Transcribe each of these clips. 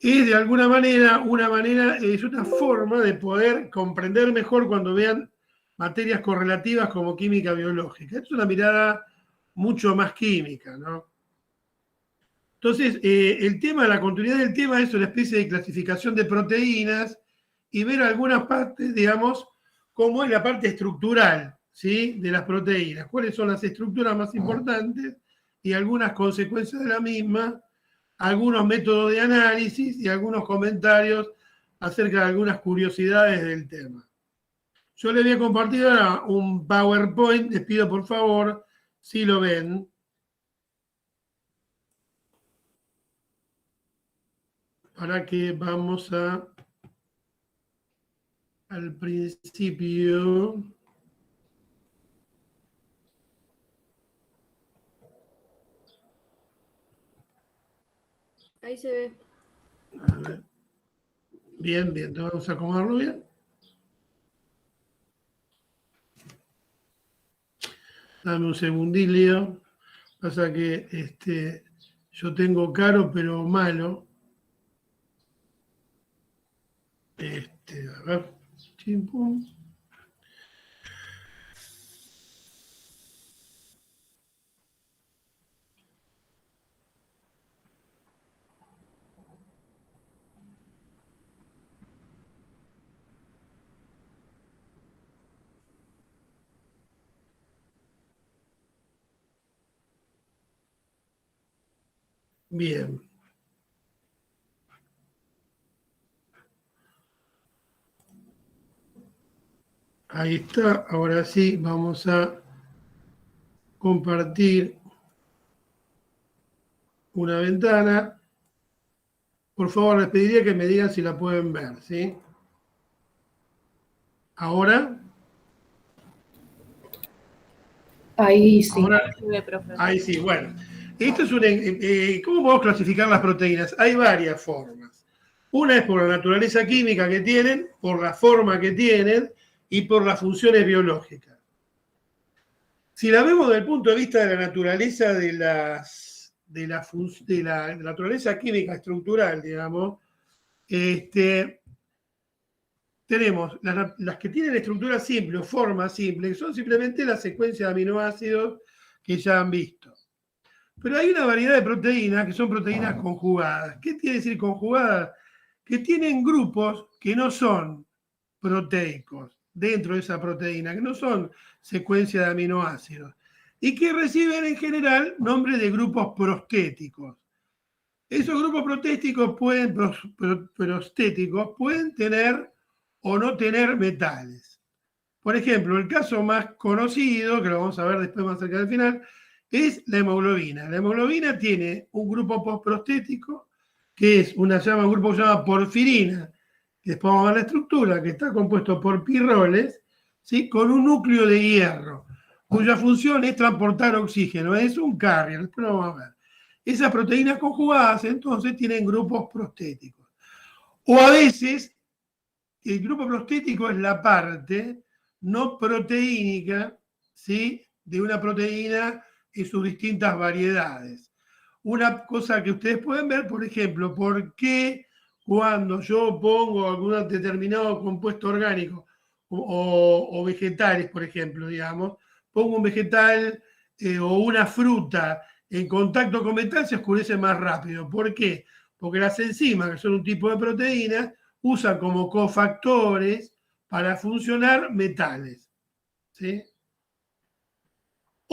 es de alguna manera, es una forma de poder comprender mejor cuando vean materias correlativas como química biológica. Es una mirada mucho más química, ¿no? Entonces, el tema, la continuidad del tema es una especie de clasificación de proteínas y ver algunas partes, digamos, cómo es la parte estructural, ¿sí?, de las proteínas, cuáles son las estructuras más importantes y algunas consecuencias de la misma, algunos métodos de análisis y algunos comentarios acerca de algunas curiosidades del tema. Yo les voy a compartir ahora un PowerPoint, les pido por favor, si lo ven. Para que vamos al principio. Ahí se ve. A ver. Bien, bien, vamos a acomodarlo bien. Dame un segundillo. Pasa que yo tengo caro pero malo. A ver. Chimpum. Bien. Ahí está. Ahora sí, vamos a compartir una ventana. Por favor, les pediría que me digan si la pueden ver, ¿sí? ¿Ahora? Ahí sí. Ahora, ahí sí, bueno. Esto es ¿cómo podemos clasificar las proteínas? Hay varias formas. Una es por la naturaleza química que tienen, por la forma que tienen y por las funciones biológicas. Si la vemos desde el punto de vista de la naturaleza de la naturaleza química estructural, digamos, tenemos las que tienen estructura simple o forma simple, que son simplemente la secuencia de aminoácidos que ya han visto. Pero hay una variedad de proteínas que son proteínas conjugadas. ¿Qué quiere decir conjugadas? Que tienen grupos que no son proteicos dentro de esa proteína, que no son secuencia de aminoácidos, y que reciben en general nombre de grupos prostéticos. Esos grupos prostéticos pueden tener o no tener metales. Por ejemplo, el caso más conocido, que lo vamos a ver después más cerca del final, es la hemoglobina. La hemoglobina tiene un grupo postprostético, que es un grupo que se llama porfirina, que después vamos a ver la estructura, que está compuesto por pirroles, ¿sí?, con un núcleo de hierro, cuya función es transportar oxígeno, es un carrier, después lo vamos a ver. Esas proteínas conjugadas, entonces, tienen grupos prostéticos. O a veces, el grupo prostético es la parte no proteínica, ¿sí?, de una proteína en sus distintas variedades. Una cosa que ustedes pueden ver, por ejemplo, por qué cuando yo pongo algún determinado compuesto orgánico o vegetales, por ejemplo, digamos, pongo un vegetal o una fruta en contacto con metal, se oscurece más rápido. ¿Por qué? Porque las enzimas, que son un tipo de proteína, usan como cofactores para funcionar metales, ¿sí?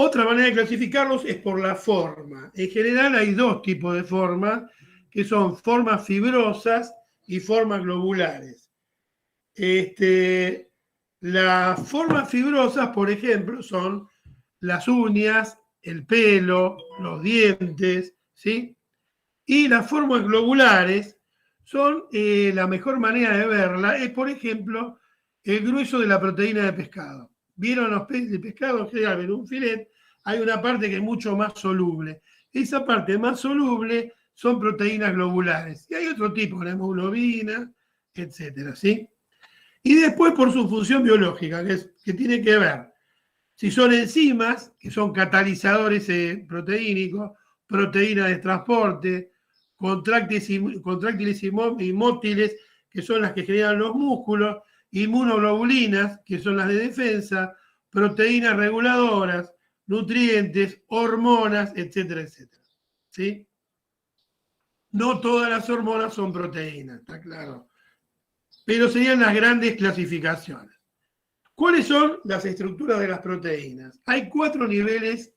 Otra manera de clasificarlos es por la forma. En general hay dos tipos de formas, que son formas fibrosas y formas globulares. Las formas fibrosas, por ejemplo, son las uñas, el pelo, los dientes, ¿sí? Y las formas globulares son, la mejor manera de verla es, por ejemplo, el grueso de la proteína de pescado. ¿Vieron los peces de pescado? En general, en un filet hay una parte que es mucho más soluble. Esa parte más soluble son proteínas globulares. Y hay otro tipo, la hemoglobina, etcétera, ¿sí? Y después por su función biológica, que tiene que ver si son enzimas, que son catalizadores proteínicos, proteínas de transporte, contráctiles y mótiles, que son las que generan los músculos, inmunoglobulinas, que son las de defensa, proteínas reguladoras, nutrientes, hormonas, etcétera, etcétera. ¿Sí? No todas las hormonas son proteínas, está claro. Pero serían las grandes clasificaciones. ¿Cuáles son las estructuras de las proteínas? Hay 4 niveles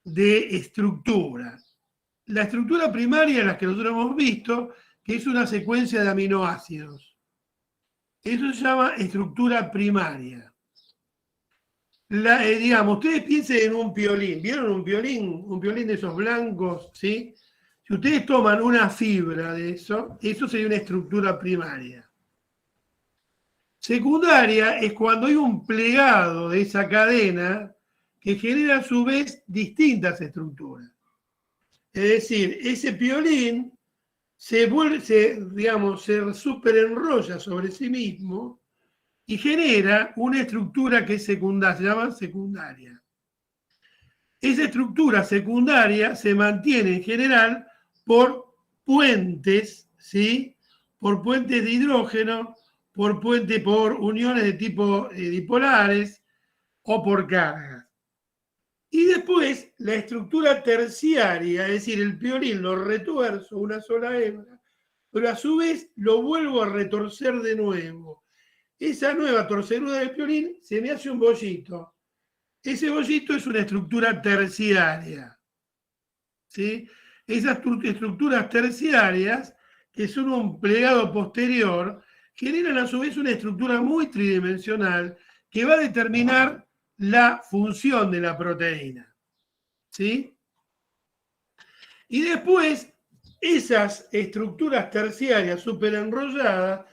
de estructura. La estructura primaria, la que nosotros hemos visto, que es una secuencia de aminoácidos. Eso se llama estructura primaria. Digamos, ustedes piensen en un piolín. ¿Vieron un piolín? Un piolín de esos blancos, ¿sí? Si ustedes toman una fibra de eso sería una estructura primaria. Secundaria es cuando hay un plegado de esa cadena que genera a su vez distintas estructuras. Es decir, ese piolín se superenrolla sobre sí mismo y genera una estructura que es secundaria, se llama secundaria. Esa estructura secundaria se mantiene en general por puentes, ¿sí? Por puentes de hidrógeno, por uniones de tipo dipolares o por cargas. Y después la estructura terciaria, es decir, el piolín lo retuerzo una sola hebra, pero a su vez lo vuelvo a retorcer de nuevo. Esa nueva torcedura del piolín se me hace un bollito. Ese bollito es una estructura terciaria. ¿Sí? Esas estructuras terciarias, que son un plegado posterior, generan a su vez una estructura muy tridimensional que va a determinar la función de la proteína. ¿Sí? Y después, esas estructuras terciarias superenrolladas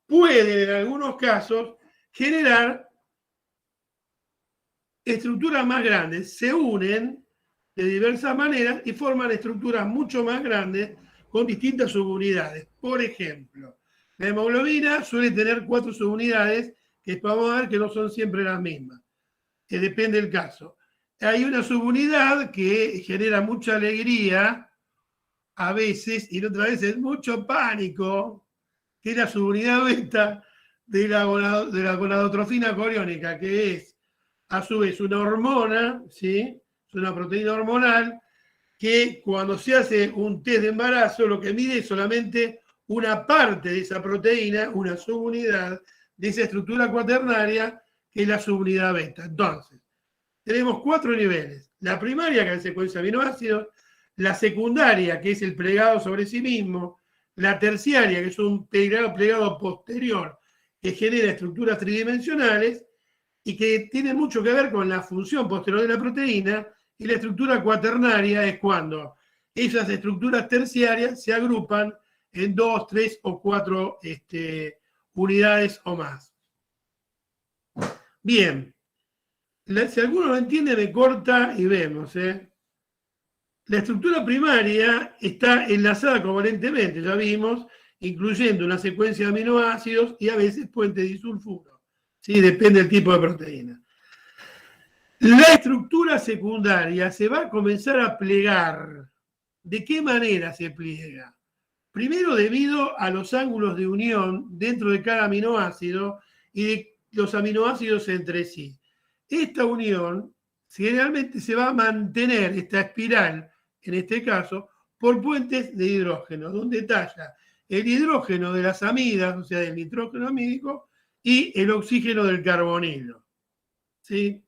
pueden en algunos casos generar estructuras más grandes, se unen de diversas maneras y forman estructuras mucho más grandes con distintas subunidades. Por ejemplo, la hemoglobina suele tener 4 subunidades que vamos a ver que no son siempre las mismas, que depende del caso. Hay una subunidad que genera mucha alegría a veces y otras veces mucho pánico, que es la subunidad beta de la gonadotrofina coriónica, que es a su vez una hormona, ¿sí? Es una proteína hormonal que cuando se hace un test de embarazo lo que mide es solamente una parte de esa proteína, una subunidad de esa estructura cuaternaria que es la subunidad beta. Entonces, tenemos 4 niveles. La primaria, que es la secuencia de aminoácidos, la secundaria, que es el plegado sobre sí mismo, la terciaria, que es un plegado posterior que genera estructuras tridimensionales y que tiene mucho que ver con la función posterior de la proteína, y la estructura cuaternaria es cuando esas estructuras terciarias se agrupan en 2, 3 o 4 unidades o más. Bien, si alguno lo entiende me corta y vemos. La estructura primaria está enlazada covalentemente, ya vimos, incluyendo una secuencia de aminoácidos y a veces puentes disulfuro. ¿Sí? Depende del tipo de proteína. La estructura secundaria se va a comenzar a plegar. ¿De qué manera se pliega? Primero, debido a los ángulos de unión dentro de cada aminoácido y de los aminoácidos entre sí. Esta unión generalmente se va a mantener, esta espiral, en este caso, por puentes de hidrógeno, donde talla el hidrógeno de las amidas, o sea, del nitrógeno amídico, y el oxígeno del carbonilo. ¿Sí?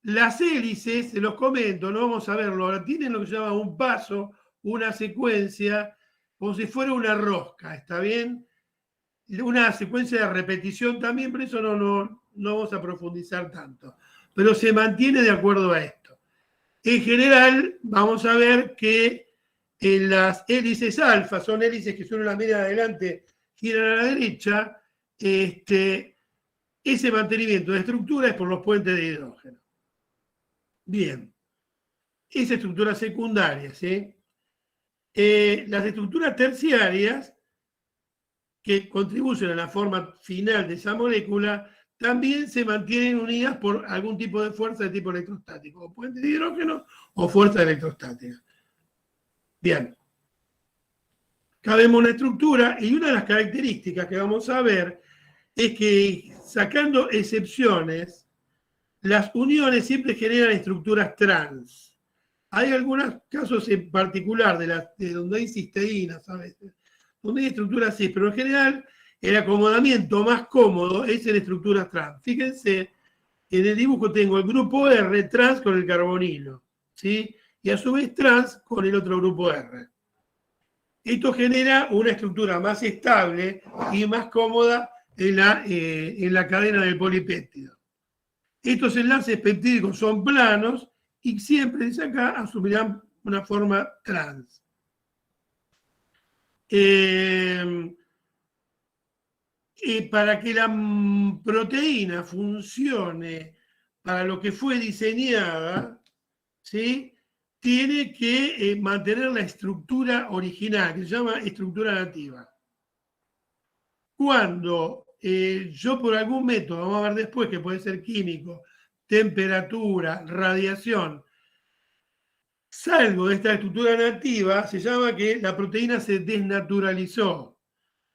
Las hélices, se los comento, no vamos a verlo ahora, tienen lo que se llama un paso, una secuencia, como si fuera una rosca, ¿está bien? Una secuencia de repetición también, pero eso no vamos a profundizar tanto. Pero se mantiene de acuerdo a esto. En general, vamos a ver que en las hélices alfa, son hélices que son una media adelante, giran a la derecha, ese mantenimiento de estructura es por los puentes de hidrógeno. Bien, esa estructura secundaria, ¿sí? Las estructuras terciarias que contribuyen a la forma final de esa molécula también se mantienen unidas por algún tipo de fuerza de tipo electrostático, o puente de hidrógeno o fuerza electrostática. Bien. Acá vemos una estructura y una de las características que vamos a ver es que, sacando excepciones, las uniones siempre generan estructuras trans. Hay algunos casos en particular de donde hay cisteínas, ¿sabes? Donde hay estructuras cis, pero en general el acomodamiento más cómodo es en estructuras trans. Fíjense, en el dibujo tengo el grupo R trans con el carbonilo, ¿sí? Y a su vez trans con el otro grupo R. Esto genera una estructura más estable y más cómoda en la cadena del polipéptido. Estos enlaces peptídicos son planos y siempre desde acá asumirán una forma trans. Para que la proteína funcione para lo que fue diseñada, ¿sí?, tiene que mantener la estructura original, que se llama estructura nativa. Cuando yo por algún método, vamos a ver después que puede ser químico, temperatura, radiación, salgo de esta estructura nativa, se llama que la proteína se desnaturalizó.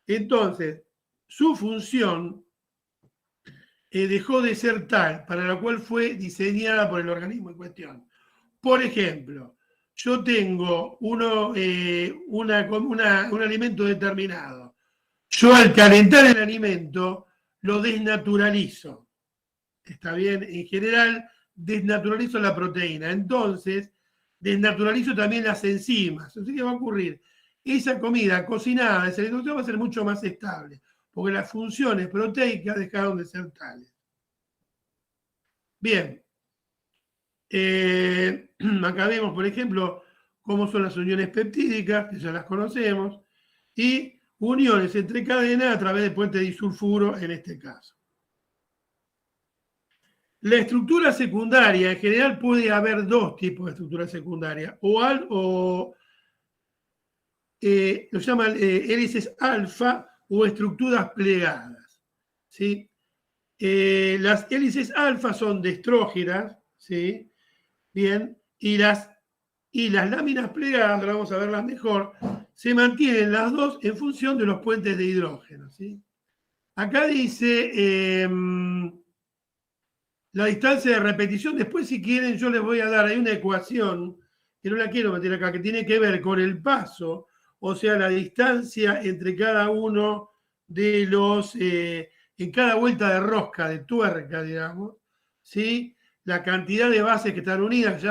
Entonces, su función dejó de ser tal para la cual fue diseñada por el organismo en cuestión. Por ejemplo, yo tengo un alimento determinado. Yo al calentar el alimento lo desnaturalizo. ¿Está bien? En general, desnaturalizo la proteína. Entonces, desnaturalizo también las enzimas. Así que va a ocurrir. Esa comida cocinada, esa alimentación va a ser mucho más estable, porque las funciones proteicas dejaron de ser tales. Bien. Acá vemos, por ejemplo, cómo son las uniones peptídicas, que ya las conocemos, y uniones entre cadenas a través de puentes disulfuro en este caso. La estructura secundaria, en general puede haber dos tipos de estructura secundaria, lo llaman hélices alfa o estructuras plegadas, ¿sí? Las hélices alfa son destrógenas, ¿sí? Bien, y las láminas plegadas, ahora vamos a verlas mejor, se mantienen las dos en función de los puentes de hidrógeno, ¿sí? Acá dice la distancia de repetición. Después, si quieren, yo les voy a dar, hay una ecuación, que no la quiero meter acá, que tiene que ver con el paso, o sea, la distancia entre cada uno de los, en cada vuelta de rosca, de tuerca, digamos, ¿sí? La cantidad de bases que están unidas,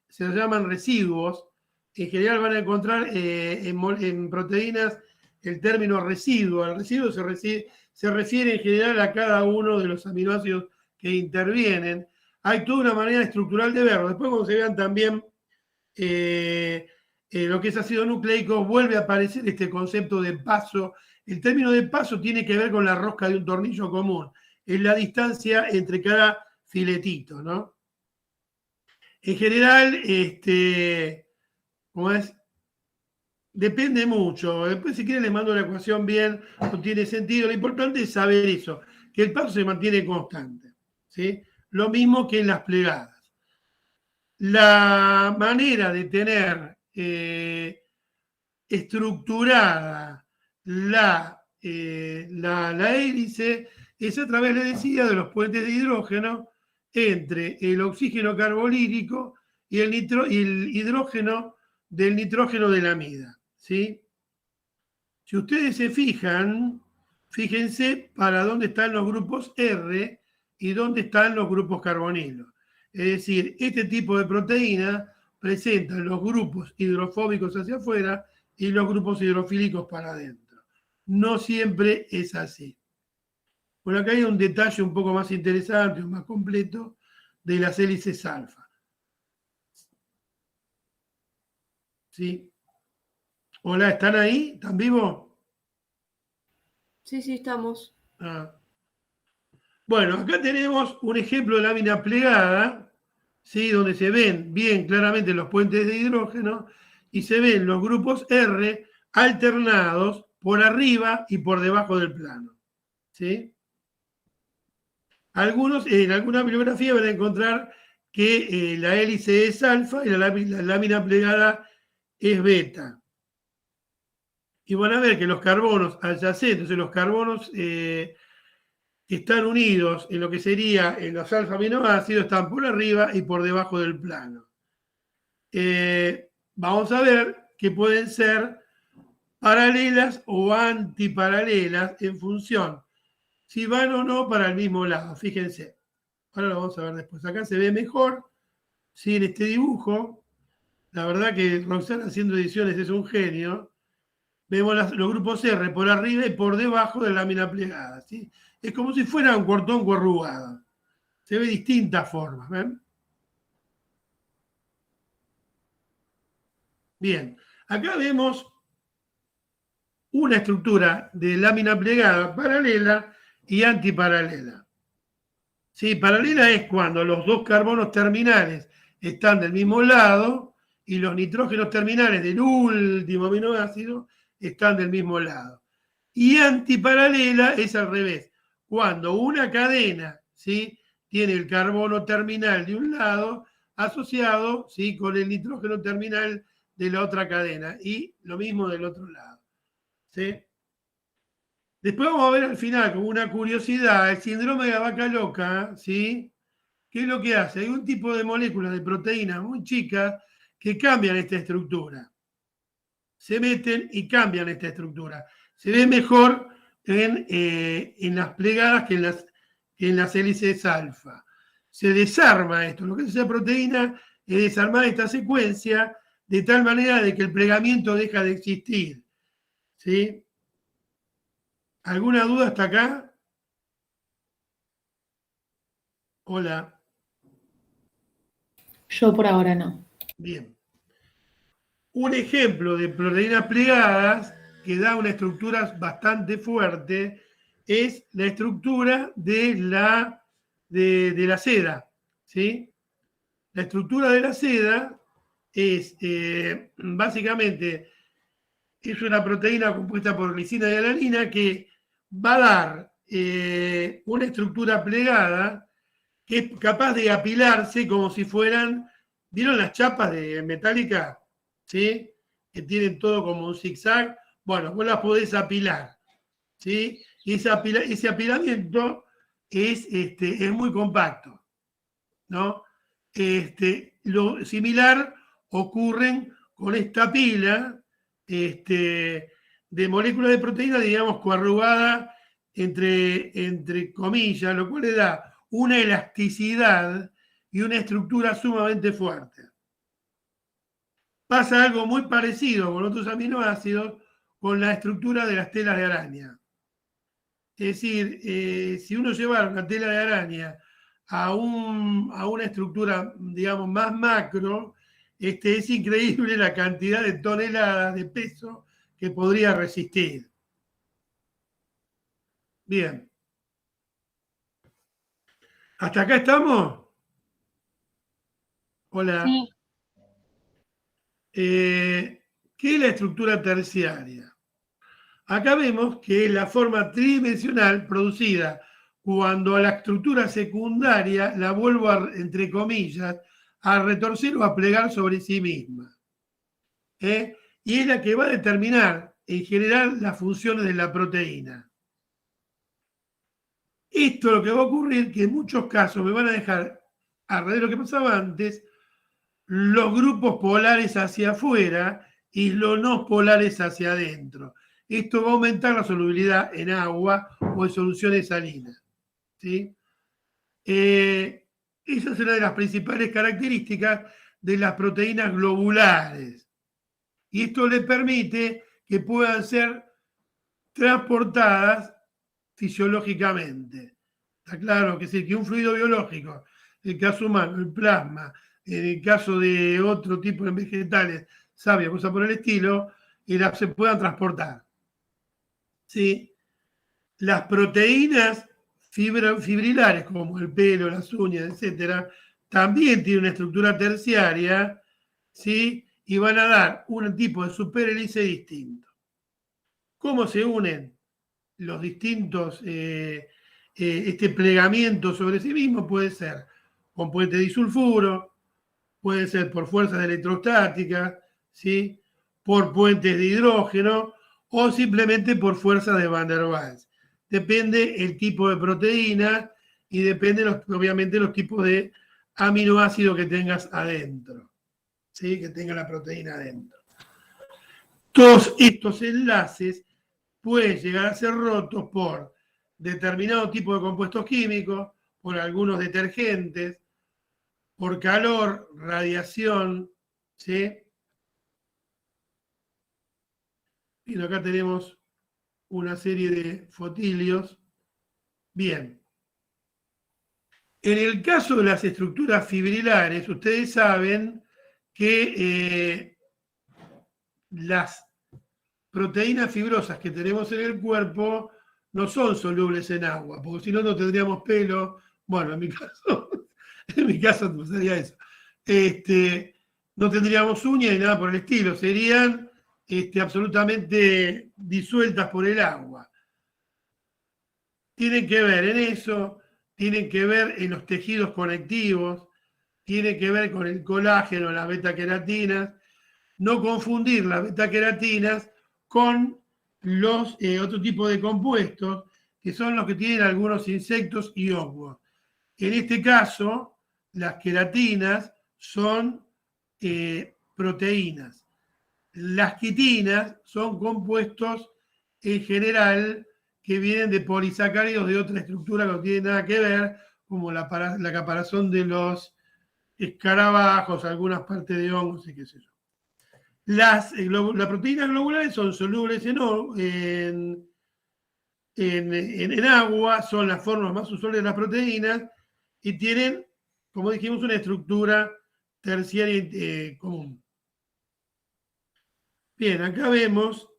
se llaman residuos. En general van a encontrar en proteínas el término residuo. El residuo se refiere en general a cada uno de los aminoácidos que intervienen. Hay toda una manera estructural de verlo. Después, cuando se vean también lo que es ácido nucleico, vuelve a aparecer este concepto de paso. El término de paso tiene que ver con la rosca de un tornillo común. Es la distancia entre cada filetito, ¿no? En general, ¿cómo es? Depende mucho. Después, si quieren, les mando la ecuación bien, no tiene sentido. Lo importante es saber eso, que el paso se mantiene constante, ¿sí? Lo mismo que en las plegadas. La manera de tener estructurada la hélice es a través, le decía, de los puentes de hidrógeno entre el oxígeno carbolírico y el hidrógeno del nitrógeno de la amida, ¿sí? Si ustedes se fijan, fíjense para dónde están los grupos R y dónde están los grupos carbonilos. Es decir, este tipo de proteína presenta los grupos hidrofóbicos hacia afuera y los grupos hidrofílicos para adentro. No siempre es así. Bueno, acá hay un detalle un poco más interesante, más completo, de las hélices alfa. ¿Sí? Hola, ¿están ahí? ¿Están vivos? Sí, estamos. Ah. Bueno, acá tenemos un ejemplo de lámina plegada, ¿sí?, donde se ven bien claramente los puentes de hidrógeno y se ven los grupos R alternados por arriba y por debajo del plano, ¿sí? En alguna bibliografía van a encontrar que la hélice es alfa y la lámina plegada es beta. Y van a ver que los carbonos adyacentes, los carbonos que están unidos en lo que sería en los alfa aminoácidos, están por arriba y por debajo del plano. Vamos a ver que pueden ser paralelas o antiparalelas en función si van o no para el mismo lado. Fíjense, ahora lo vamos a ver después. Acá se ve mejor, ¿sí? En este dibujo. La verdad que Roxana haciendo ediciones es un genio. Vemos los grupos R por arriba y por debajo de la lámina plegada, ¿sí? Es como si fuera un cortón corrugado. Se ve distintas formas, ¿ven? Bien, acá vemos una estructura de lámina plegada paralela y antiparalela. Sí, paralela es cuando los dos carbonos terminales están del mismo lado y los nitrógenos terminales del último aminoácido están del mismo lado. Y antiparalela es al revés, cuando una cadena, ¿sí?, tiene el carbono terminal de un lado asociado, ¿sí?, con el nitrógeno terminal de la otra cadena y lo mismo del otro lado, ¿sí? Después vamos a ver al final, como una curiosidad, el síndrome de la vaca loca, ¿sí? ¿Qué es lo que hace? Hay un tipo de moléculas de proteínas muy chicas que cambian esta estructura. Se meten y cambian esta estructura. Se ve mejor en las plegadas que en las hélices alfa. Se desarma esto. Lo que hace esa proteína es desarmar esta secuencia de tal manera de que el plegamiento deja de existir. ¿Sí? ¿Alguna duda hasta acá? Hola. Yo por ahora no. Bien. Un ejemplo de proteínas plegadas que da una estructura bastante fuerte es la estructura de la seda, ¿sí? La estructura de la seda es básicamente es una proteína compuesta por glicina y alanina que va a dar una estructura plegada que es capaz de apilarse como si fueran, ¿vieron las chapas de metálica? ¿Sí? Que tienen todo como un zigzag. Bueno, vos las podés apilar, ¿sí? Y ese apilamiento es muy compacto, ¿no? Lo similar ocurre con esta pila de moléculas de proteína, digamos, coarrugada entre comillas, lo cual le da una elasticidad y una estructura sumamente fuerte. Pasa algo muy parecido con otros aminoácidos con la estructura de las telas de araña. Es decir, si uno llevara una tela de araña a una estructura, digamos, más macro, es increíble la cantidad de toneladas de peso que podría resistir. Bien. ¿Hasta acá estamos? Hola. Sí. ¿Qué es la estructura terciaria? Acá vemos que es la forma tridimensional producida cuando a la estructura secundaria la vuelvo, entre comillas, a retorcer o a plegar sobre sí misma. Y es la que va a determinar en general las funciones de la proteína. Esto lo que va a ocurrir que en muchos casos me van a dejar, a raíz de lo que pasaba antes, los grupos polares hacia afuera y los no polares hacia adentro. Esto va a aumentar la solubilidad en agua o en soluciones salinas, ¿sí? Esa es una de las principales características de las proteínas globulares. Y esto le permite que puedan ser transportadas fisiológicamente. Está claro que si un fluido biológico, en el caso humano, el plasma, en el caso de otro tipo de vegetales, savia, cosas por el estilo, se puedan transportar. ¿Sí? Las proteínas fibrilares, como el pelo, las uñas, etcétera, también tienen una estructura terciaria, ¿sí? Y van a dar un tipo de superhélice distinto. ¿Cómo se unen los distintos, este plegamiento sobre sí mismo? Puede ser compuente disulfuro, puede ser por fuerzas electrostáticas, ¿sí? por puentes de hidrógeno o simplemente por fuerza de Van der Waals. Depende el tipo de proteína y depende, obviamente, los tipos de aminoácidos que tengas adentro, ¿sí? Que tenga la proteína adentro. Todos estos enlaces pueden llegar a ser rotos por determinado tipo de compuestos químicos, por algunos detergentes, por calor, radiación, ¿sí? Y acá tenemos una serie de fotilios. Bien. En el caso de las estructuras fibrilares, ustedes saben que las proteínas fibrosas que tenemos en el cuerpo no son solubles en agua, porque si no, no tendríamos pelo. Bueno, en mi caso pasaría eso. No tendríamos uñas ni nada por el estilo, serían absolutamente disueltas por el agua. Tienen que ver en eso, tienen que ver en los tejidos conectivos, tienen que ver con el colágeno, las betaqueratinas. No confundir las betaqueratinas con los otro tipo de compuestos, que son los que tienen algunos insectos y hongos. En este caso, las queratinas son proteínas. Las quitinas son compuestos en general que vienen de polisacáridos de otra estructura que no tiene nada que ver, como la caparazón de los escarabajos, algunas partes de hongos y qué sé yo. Las proteínas globulares son solubles en agua, son las formas más usuales de las proteínas y tienen, como dijimos, una estructura terciaria común. Bien, acá vemos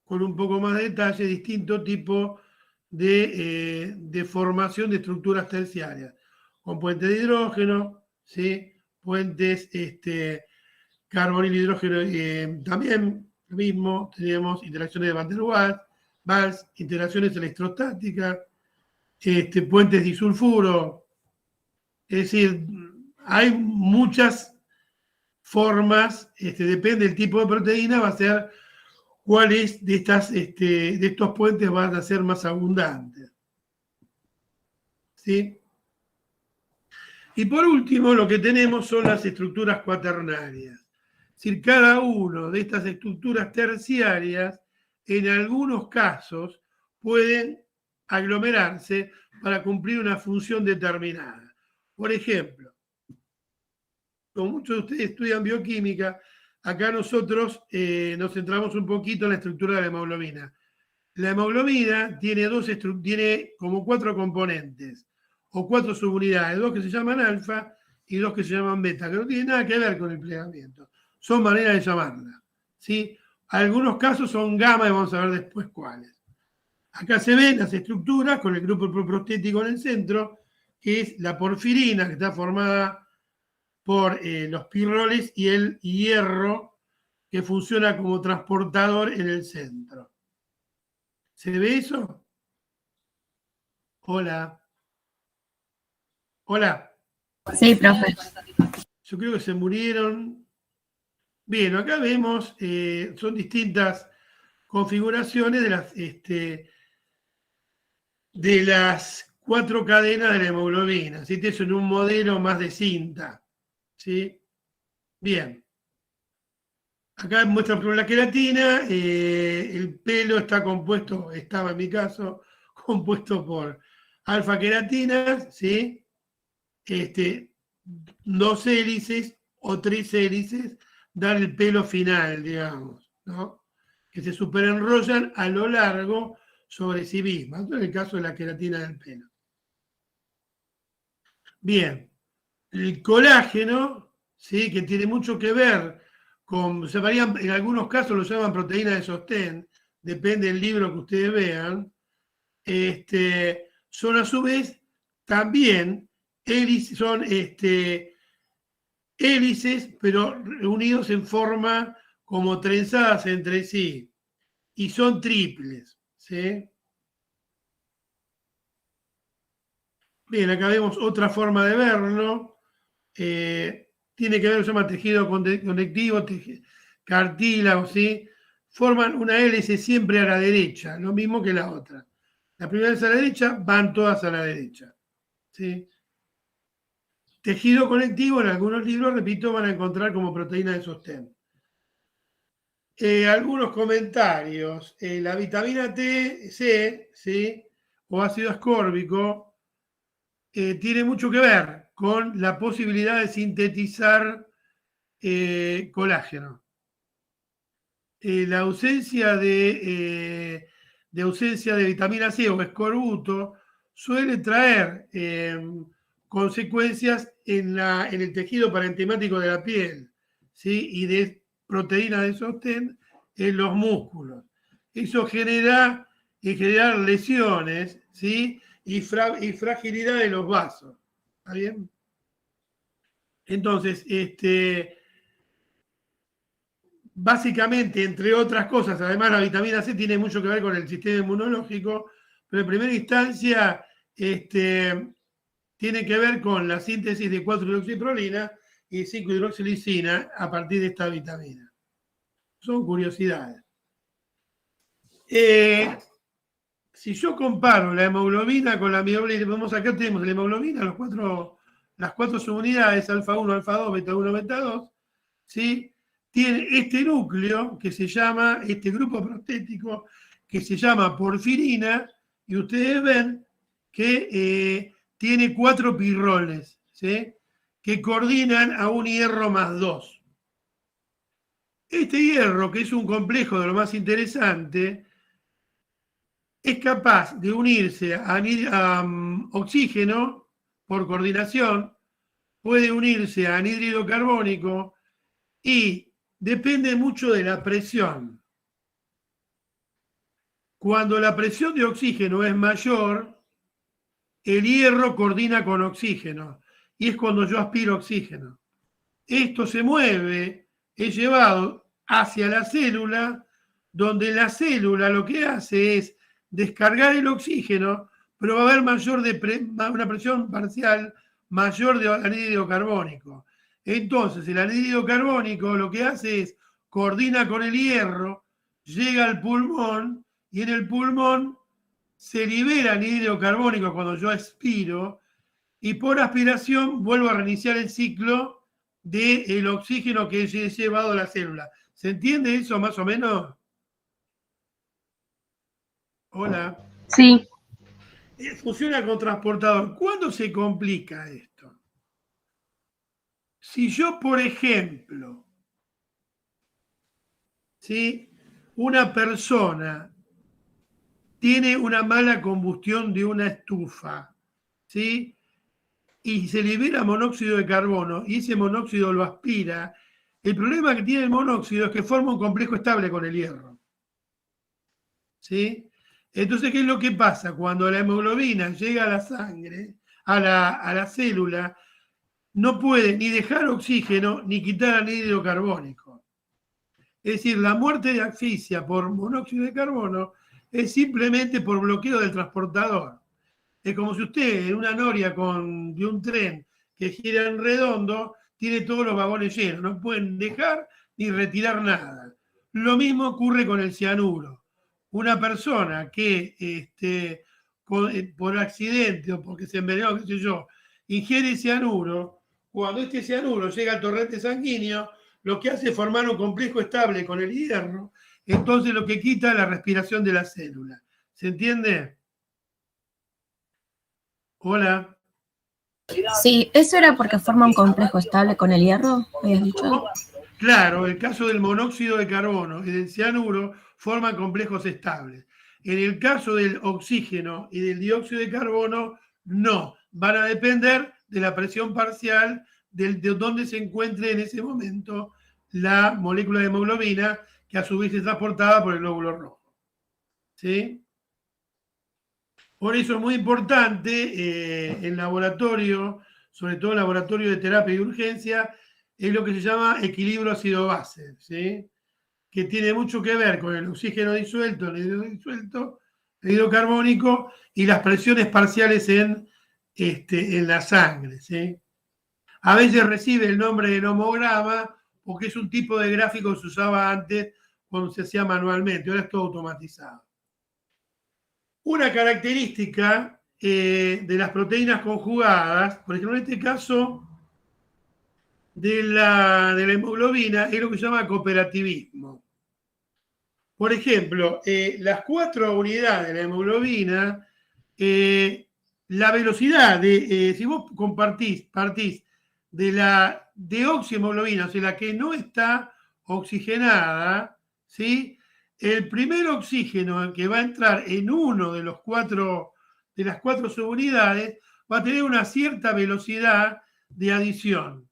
con un poco más de detalle distintos tipos de formación de estructuras terciarias, con puentes de hidrógeno, ¿sí? Puentes carbonilo hidrógeno, también lo mismo, tenemos interacciones de Van der Waals, interacciones electrostáticas, puentes disulfuro, es decir, hay muchas formas, depende del tipo de proteína, va a ser cuáles de estos puentes van a ser más abundantes. ¿Sí? Y por último, lo que tenemos son las estructuras cuaternarias. Es decir, cada una de estas estructuras terciarias, en algunos casos, pueden aglomerarse para cumplir una función determinada. Por ejemplo, como muchos de ustedes estudian bioquímica, acá nosotros nos centramos un poquito en la estructura de la hemoglobina. La hemoglobina tiene como 4 componentes o 4 subunidades, 2 que se llaman alfa y 2 que se llaman beta, que no tienen nada que ver con el plegamiento. Son maneras de llamarla, ¿sí? Algunos casos son gamma y vamos a ver después cuáles. Acá se ven las estructuras con el grupo prostético en el centro, que es la porfirina, que está formada por los pirroles y el hierro, que funciona como transportador en el centro. ¿Se ve eso? Hola. Hola. Sí, profe. Yo creo que se murieron. Bien, acá vemos, son distintas configuraciones de las 4 cadenas de la hemoglobina. ¿Sí? Esto es en un modelo más de cinta. ¿Sí? Bien. Acá muestra la queratina, el pelo estaba en mi caso, compuesto por alfa-queratinas, ¿sí? 2 hélices o 3 hélices dan el pelo final, digamos, ¿no? Que se superenrollan a lo largo sobre sí mismas. Esto es el caso de la queratina del pelo. Bien, el colágeno, ¿sí? Que tiene mucho que ver se varían, en algunos casos lo llaman proteína de sostén, depende del libro que ustedes vean, son a su vez también hélices, pero unidos en forma como trenzadas entre sí, y son triples, ¿sí? Bien, acá vemos otra forma de verlo. tiene que ver, se llama tejido conectivo, cartílago, ¿sí? Forman una hélice siempre a la derecha, lo mismo que la otra. La primera es a la derecha, van todas a la derecha, ¿sí? Tejido conectivo, en algunos libros, repito, van a encontrar como proteína de sostén. Algunos comentarios. La vitamina T, C, ¿sí? O ácido ascórbico, tiene mucho que ver con la posibilidad de sintetizar colágeno. La ausencia de vitamina C o escorbuto suele traer consecuencias en el tejido parentemático de la piel, ¿sí? Y de proteína de sostén en los músculos. Eso genera lesiones, ¿sí? Y fragilidad de los vasos. ¿Está bien? Entonces, básicamente, entre otras cosas, además la vitamina C tiene mucho que ver con el sistema inmunológico, pero en primera instancia tiene que ver con la síntesis de 4-hidroxiprolina y 5-hidroxilicina a partir de esta vitamina. Son curiosidades. Si yo comparo la hemoglobina con la mioglobina, vamos acá tenemos la hemoglobina, las cuatro subunidades, alfa 1, alfa 2, beta 1, beta 2, ¿sí? Tiene este núcleo que se llama, este grupo prostético que se llama porfirina, y ustedes ven que tiene 4 pirroles, ¿sí? Que coordinan a un hierro más 2. Este hierro, que es un complejo de lo más interesante, es capaz de unirse a oxígeno por coordinación, puede unirse a anhídrido carbónico y depende mucho de la presión. Cuando la presión de oxígeno es mayor, el hierro coordina con oxígeno y es cuando yo aspiro oxígeno. Esto se mueve, es llevado hacia la célula, donde la célula lo que hace es descargar el oxígeno, pero va a haber una presión parcial mayor de anhídrido carbónico. Entonces, el anhídrido carbónico lo que hace es coordina con el hierro, llega al pulmón y en el pulmón se libera anhídrido carbónico cuando yo aspiro y por aspiración vuelvo a reiniciar el ciclo del oxígeno que he llevado a la célula. ¿Se entiende eso más o menos? Hola. Sí. Funciona con transportador. ¿Cuándo se complica esto? Si yo, por ejemplo, ¿sí? Una persona tiene una mala combustión de una estufa, ¿sí? Y se libera monóxido de carbono y ese monóxido lo aspira, el problema que tiene el monóxido es que forma un complejo estable con el hierro. ¿Sí? Entonces, ¿qué es lo que pasa? Cuando la hemoglobina llega a la sangre, a la célula, no puede ni dejar oxígeno ni quitar anhídrido carbónico. Es decir, la muerte de asfixia por monóxido de carbono es simplemente por bloqueo del transportador. Es como si usted en una noria de un tren que gira en redondo tiene todos los vagones llenos, no pueden dejar ni retirar nada. Lo mismo ocurre con el cianuro. Una persona que por accidente o porque se envenenó, qué sé yo, ingiere cianuro, cuando este cianuro llega al torrente sanguíneo, lo que hace es formar un complejo estable con el hierro, entonces lo que quita es la respiración de la célula. ¿Se entiende? Hola. Sí, ¿eso era porque forma un complejo estable con el hierro? ¿Habías dicho? Claro, el caso del monóxido de carbono y del cianuro forman complejos estables. En el caso del oxígeno y del dióxido de carbono, no. Van a depender de la presión parcial de donde se encuentre en ese momento la molécula de hemoglobina, que a su vez es transportada por el glóbulo rojo. ¿Sí? Por eso es muy importante en laboratorio, sobre todo en laboratorio de terapia y urgencia, es lo que se llama equilibrio ácido-base, ¿sí? Que tiene mucho que ver con el oxígeno disuelto, el hidrógeno disuelto, el hidrocarbónico y las presiones parciales en la sangre, ¿sí? A veces recibe el nombre de nomograma porque es un tipo de gráfico que se usaba antes cuando se hacía manualmente, ahora es todo automatizado. Una característica de las proteínas conjugadas, por ejemplo, en este caso de la hemoglobina, es lo que se llama cooperativismo. Por ejemplo, las 4 unidades de la hemoglobina, la velocidad de, si vos partís de la deoxihemoglobina, o sea, la que no está oxigenada, ¿sí? El primer oxígeno que va a entrar en uno de las 4 subunidades va a tener una cierta velocidad de adición,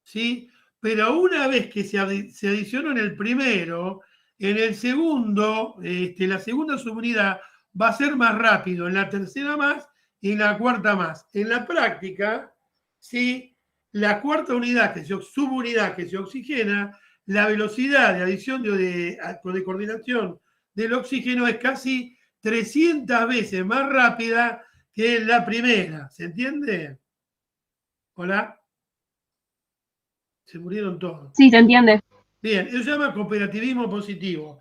¿sí? Pero una vez que se adicionó en el primero, en el segundo, la segunda subunidad va a ser más rápido, en la tercera más y en la cuarta más. En la práctica, ¿sí? La cuarta unidad, subunidad que se oxigena, la velocidad de adición de coordinación del oxígeno es casi 300 veces más rápida que la primera. ¿Se entiende? ¿Hola? Se murieron todos. Sí, se entiende. Bien, eso se llama cooperativismo positivo.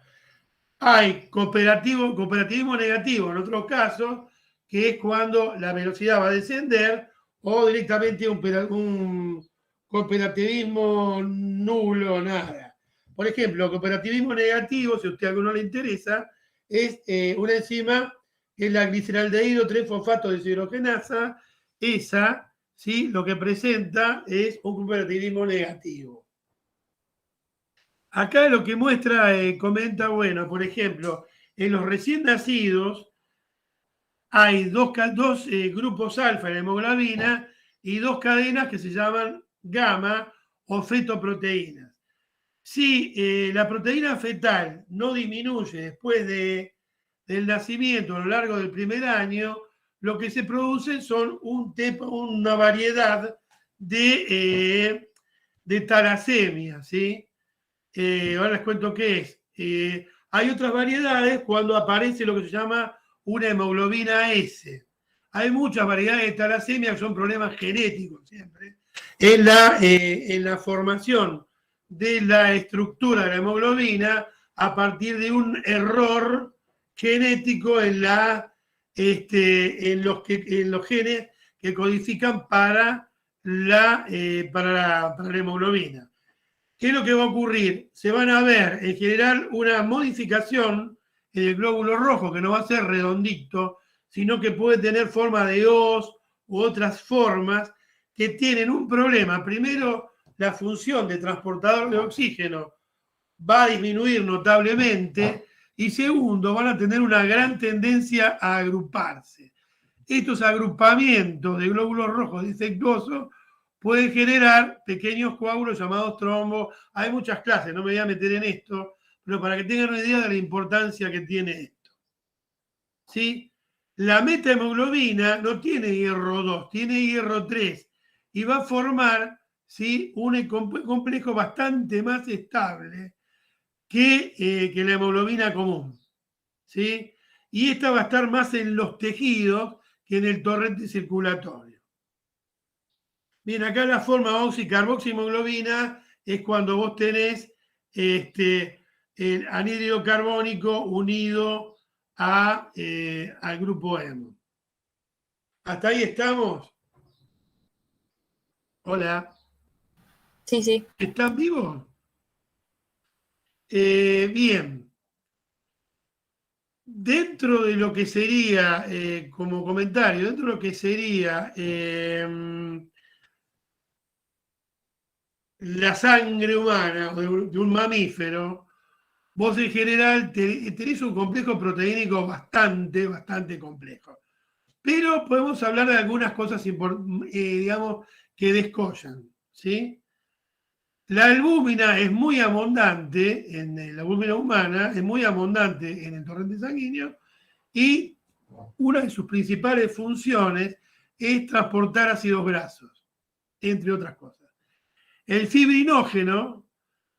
Hay cooperativismo negativo en otros casos, que es cuando la velocidad va a descender, o directamente un cooperativismo nulo, nada. Por ejemplo, cooperativismo negativo, si a usted a alguno le interesa, es una enzima que es la gliceraldehído 3-fosfato deshidrogenasa. Esa, ¿sí? Lo que presenta es un cooperativismo negativo. Acá lo que muestra, comenta, bueno, por ejemplo, en los recién nacidos hay dos grupos alfa en la hemoglobina y 2 cadenas que se llaman gamma o fetoproteínas. Si la proteína fetal no disminuye después del nacimiento a lo largo del primer año, lo que se produce son una variedad de talasemia, ¿sí? Ahora les cuento qué es. Hay otras variedades cuando aparece lo que se llama una hemoglobina S. Hay muchas variedades de talasemia que son problemas genéticos siempre. En la formación de la estructura de la hemoglobina a partir de un error genético en los genes que codifican para la hemoglobina. ¿Qué es lo que va a ocurrir? Se van a ver en general una modificación en el glóbulo rojo, que no va a ser redondito, sino que puede tener forma de hoz u otras formas que tienen un problema. Primero, la función de transportador de oxígeno va a disminuir notablemente y segundo, van a tener una gran tendencia a agruparse. Estos agrupamientos de glóbulos rojos defectuosos pueden generar pequeños coágulos llamados trombos. Hay muchas clases, no me voy a meter en esto, pero para que tengan una idea de la importancia que tiene esto. ¿Sí? La metahemoglobina no tiene hierro 2, tiene hierro 3 y va a formar, ¿sí?, un complejo bastante más estable que la hemoglobina común. ¿Sí? Y esta va a estar más en los tejidos que en el torrente circulatorio. Bien, acá la forma oxicarboxihemoglobina es cuando vos tenés el anhídrido carbónico unido al grupo hemo. ¿Hasta ahí estamos? Hola. Sí, sí. ¿Están vivos? Bien. Dentro de lo que sería, como comentario, dentro de lo que sería la sangre humana de un mamífero, vos en general tenés un complejo proteínico bastante complejo. Pero podemos hablar de algunas cosas, digamos, que descollan, ¿sí? La albúmina es muy abundante, la albúmina humana es muy abundante en el torrente sanguíneo y una de sus principales funciones es transportar ácidos grasos, entre otras cosas. El fibrinógeno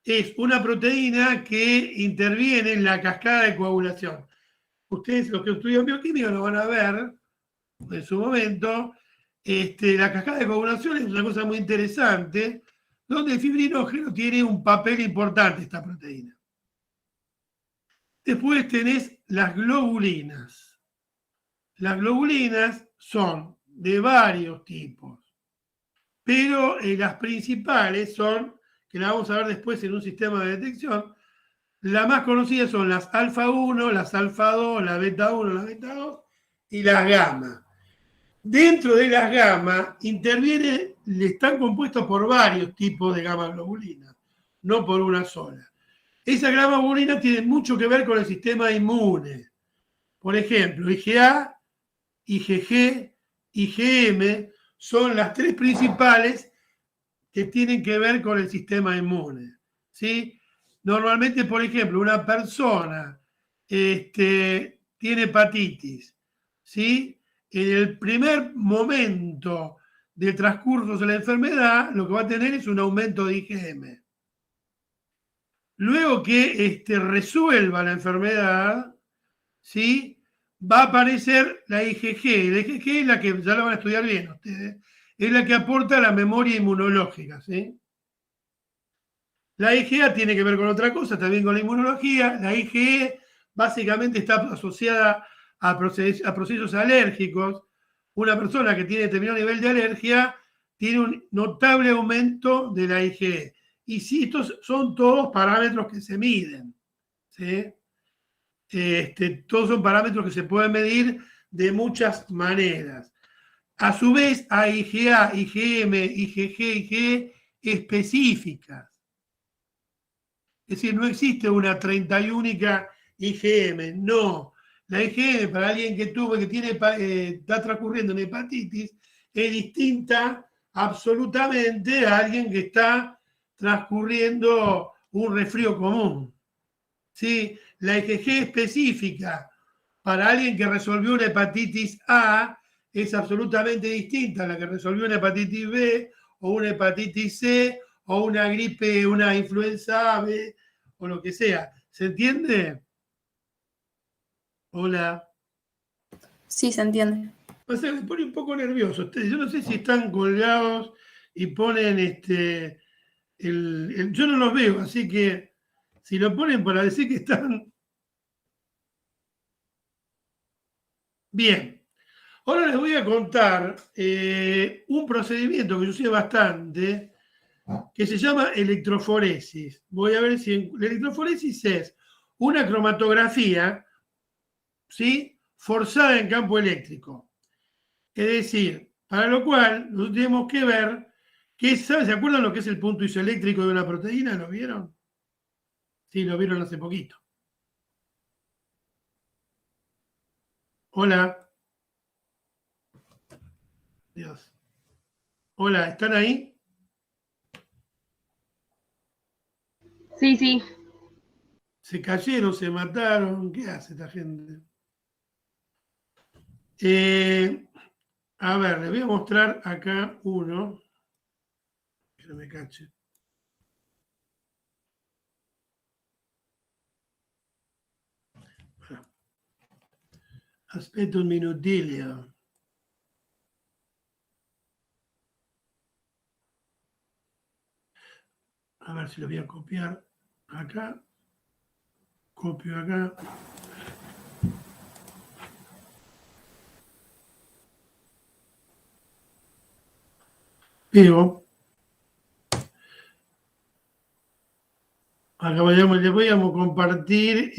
es una proteína que interviene en la cascada de coagulación. Ustedes, los que estudian bioquímica, lo van a ver en su momento. La cascada de coagulación es una cosa muy interesante, donde el fibrinógeno tiene un papel importante, esta proteína. Después tenés las globulinas. Las globulinas son de varios tipos, pero las principales son, que las vamos a ver después en un sistema de detección, las más conocidas son las alfa 1, las alfa 2, la beta 1, la beta 2 y las gamma. Dentro de las gamma están compuestos por varios tipos de gamma globulinas, no por una sola. Esas gamma globulinas tienen mucho que ver con el sistema inmune. Por ejemplo, IgA, IgG, IgM son las tres principales que tienen que ver con el sistema inmune. ¿Sí? Normalmente, por ejemplo, una persona tiene hepatitis, ¿sí? En el primer momento del transcurso de la enfermedad, lo que va a tener es un aumento de IgM. Luego que resuelva la enfermedad, ¿sí? Va a aparecer la IgG. La IgG es la que, ya lo van a estudiar bien ustedes, es la que aporta la memoria inmunológica, ¿sí? La IgA tiene que ver con otra cosa, también con la inmunología. La IgE básicamente está asociada a procesos alérgicos. Una persona que tiene determinado nivel de alergia tiene un notable aumento de la IgE. Y sí, estos son todos parámetros que se miden, ¿sí? Todos son parámetros que se pueden medir de muchas maneras. A su vez, hay IgA, IgM, IgG, IgE específicas. Es decir, no existe una 31 IgM, no. La IgM para alguien que está transcurriendo una hepatitis es distinta absolutamente a alguien que está transcurriendo un resfrío común. ¿Sí? La IgG específica para alguien que resolvió una hepatitis A es absolutamente distinta a la que resolvió una hepatitis B o una hepatitis C o una gripe, una influenza A, B o lo que sea. ¿Se entiende? Hola. Sí, se entiende. O sea, me pone un poco nervioso. Yo no sé si están colgados y ponen yo no los veo, así que si lo ponen para decir que están bien. Ahora les voy a contar un procedimiento que yo sé bastante, que se llama electroforesis. Voy a ver si la electroforesis es una cromatografía, ¿sí?, forzada en campo eléctrico. Es decir, para lo cual nosotros tenemos que ver ¿se acuerdan lo que es el punto isoeléctrico de una proteína? ¿Lo vieron? Sí, lo vieron hace poquito. Hola. Dios. Hola, ¿están ahí? Sí, sí. Se cayeron, se mataron. ¿Qué hace esta gente? A ver, les voy a mostrar acá uno. Que no me cache. Aspetta un minutilio. A ver si lo voy a copiar acá. Copio acá. Pego. Acá les voy a compartir.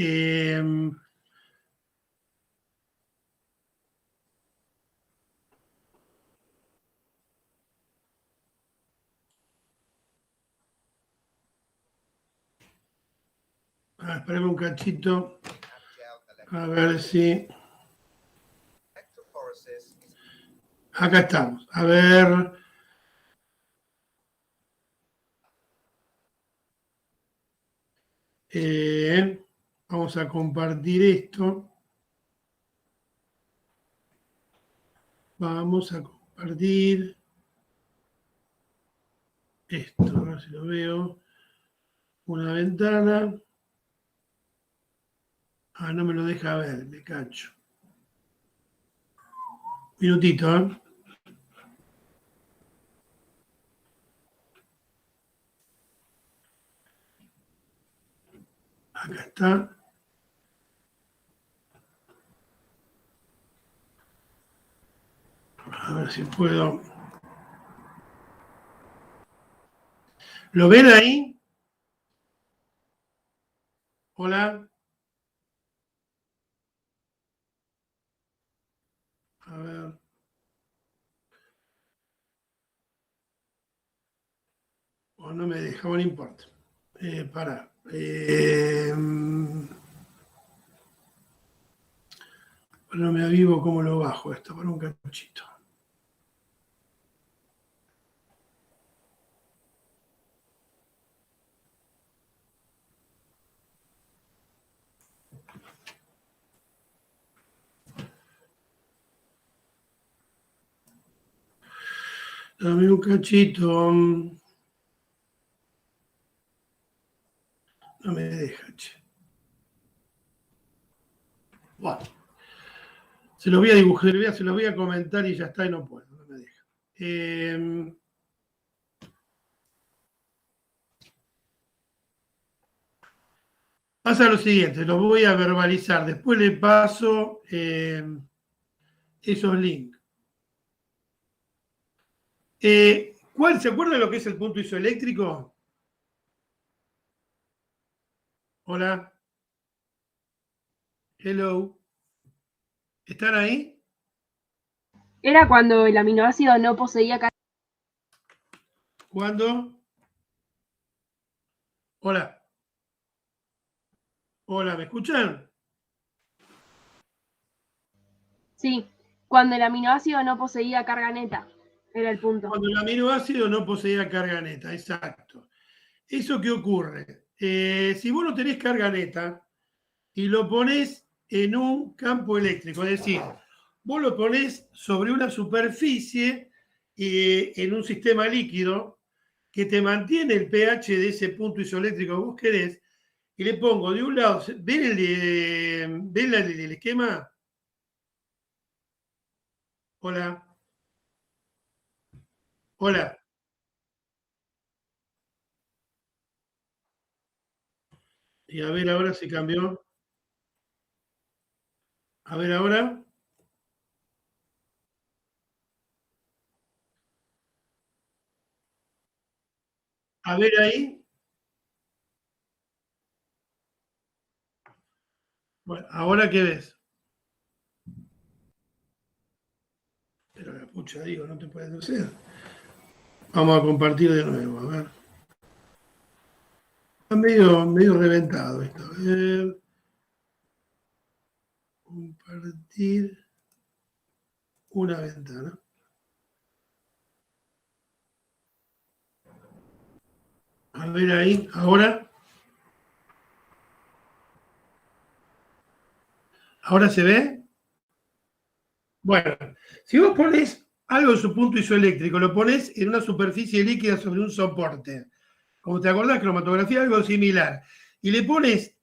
Esperemos un cachito. A ver si. Acá estamos. A ver. Vamos a compartir esto. Vamos a compartir esto. A ver si lo veo. Una ventana. Ah, no me lo deja ver, me cacho. Minutito, ¿eh? Acá está. A ver si puedo. ¿Lo ven ahí? Hola. A ver. O no me deja, no importa. Pará. No me avivo cómo lo bajo esto, por un cachito. Dame un cachito. No me deja, che. Bueno. Se lo voy a dibujar, se lo voy a comentar y ya está, y no puedo, no me deja. Pasa lo siguiente, lo voy a verbalizar, después le paso esos links. ¿Se acuerda de lo que es el punto isoeléctrico? Hola. Hello. ¿Están ahí? Era cuando el aminoácido no poseía carga. ¿Cuándo? Hola. Hola, ¿me escuchan? Sí, cuando el aminoácido no poseía carga neta. Era el punto. Cuando el aminoácido no poseía carga neta, exacto. ¿Eso qué ocurre? Si vos no tenés carga neta y lo ponés en un campo eléctrico, es decir, vos lo ponés sobre una superficie en un sistema líquido que te mantiene el pH de ese punto isoeléctrico que vos querés, y le pongo de un lado, ¿ven el esquema? Hola. Hola. Y a ver ahora si cambió. A ver ahora. A ver ahí. Bueno, ¿ahora qué ves? Pero la pucha, digo, no te puedes hacer. Vamos a compartir de nuevo, a ver. Está medio reventado esto. A ver. Compartir una ventana. A ver ahí, ahora. ¿Ahora se ve? Bueno, si vos pones algo en su punto isoeléctrico, lo pones en una superficie líquida sobre un soporte, como te acordás, cromatografía, algo similar, y le pones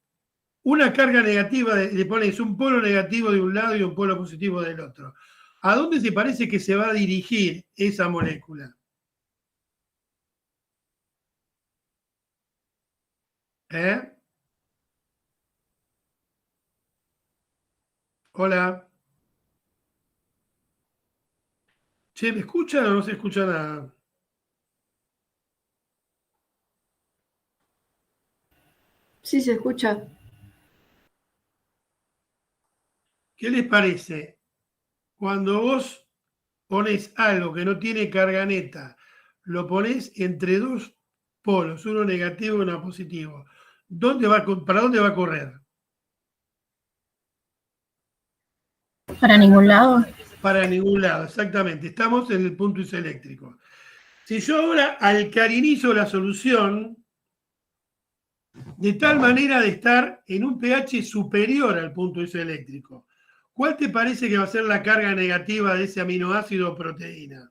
una carga negativa, le pones un polo negativo de un lado y un polo positivo del otro. ¿A dónde se parece que se va a dirigir esa molécula? ¿Eh? Hola. Che, ¿me escuchan o no se escucha nada? Sí, se escucha. ¿Qué les parece? Cuando vos pones algo que no tiene carga neta, lo pones entre dos polos, uno negativo y uno positivo. ¿Para dónde va a correr? Para ningún lado. Para ningún lado, exactamente. Estamos en el punto isoeléctrico. Si yo ahora alcalinizo la solución, de tal manera de estar en un pH superior al punto isoeléctrico, ¿cuál te parece que va a ser la carga negativa de ese aminoácido o proteína?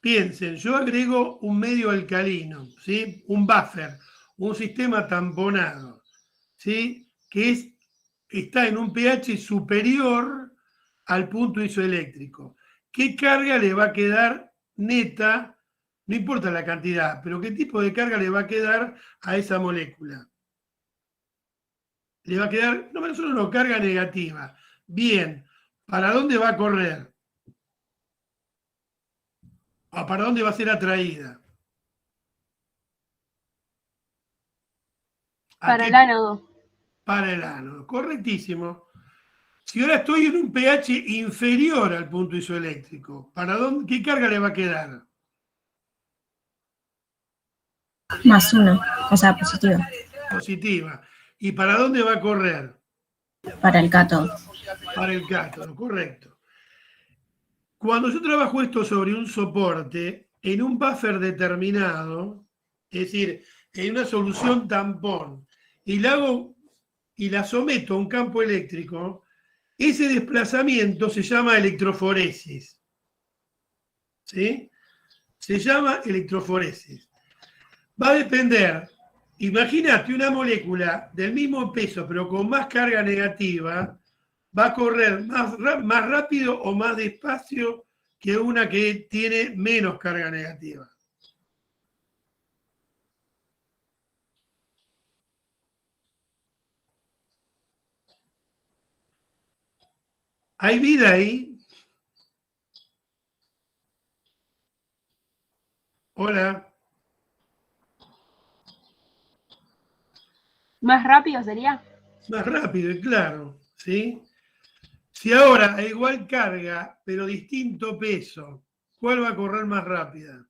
Piensen, yo agrego un medio alcalino, ¿sí? Un buffer, un sistema tamponado, ¿sí? Está en un pH superior al punto isoeléctrico. qué carga le va a quedar neta, no importa la cantidad, pero qué tipo de carga le va a quedar a esa molécula. Le va a quedar, no solo no, carga negativa. Bien, ¿para dónde va a correr? ¿O para dónde va a ser atraída? Para el ánodo. Para el ánodo, correctísimo. Si ahora estoy en un pH inferior al punto isoeléctrico, ¿para dónde, qué carga le va a quedar? +1, o sea, positiva. Positiva. ¿Y para dónde va a correr? Para el cátodo. Para el cátodo, correcto. Cuando yo trabajo esto sobre un soporte, en un buffer determinado, es decir, en una solución tampón, y la someto a un campo eléctrico, ese desplazamiento se llama electroforesis. ¿Sí? Se llama electroforesis. Va a depender, imagínate una molécula del mismo peso, pero con más carga negativa, va a correr más rápido o más despacio que una que tiene menos carga negativa. ¿Hay vida ahí? Hola. ¿Más rápido sería? Más rápido, claro, ¿sí? Si ahora a igual carga, pero distinto peso, ¿cuál va a correr más rápida?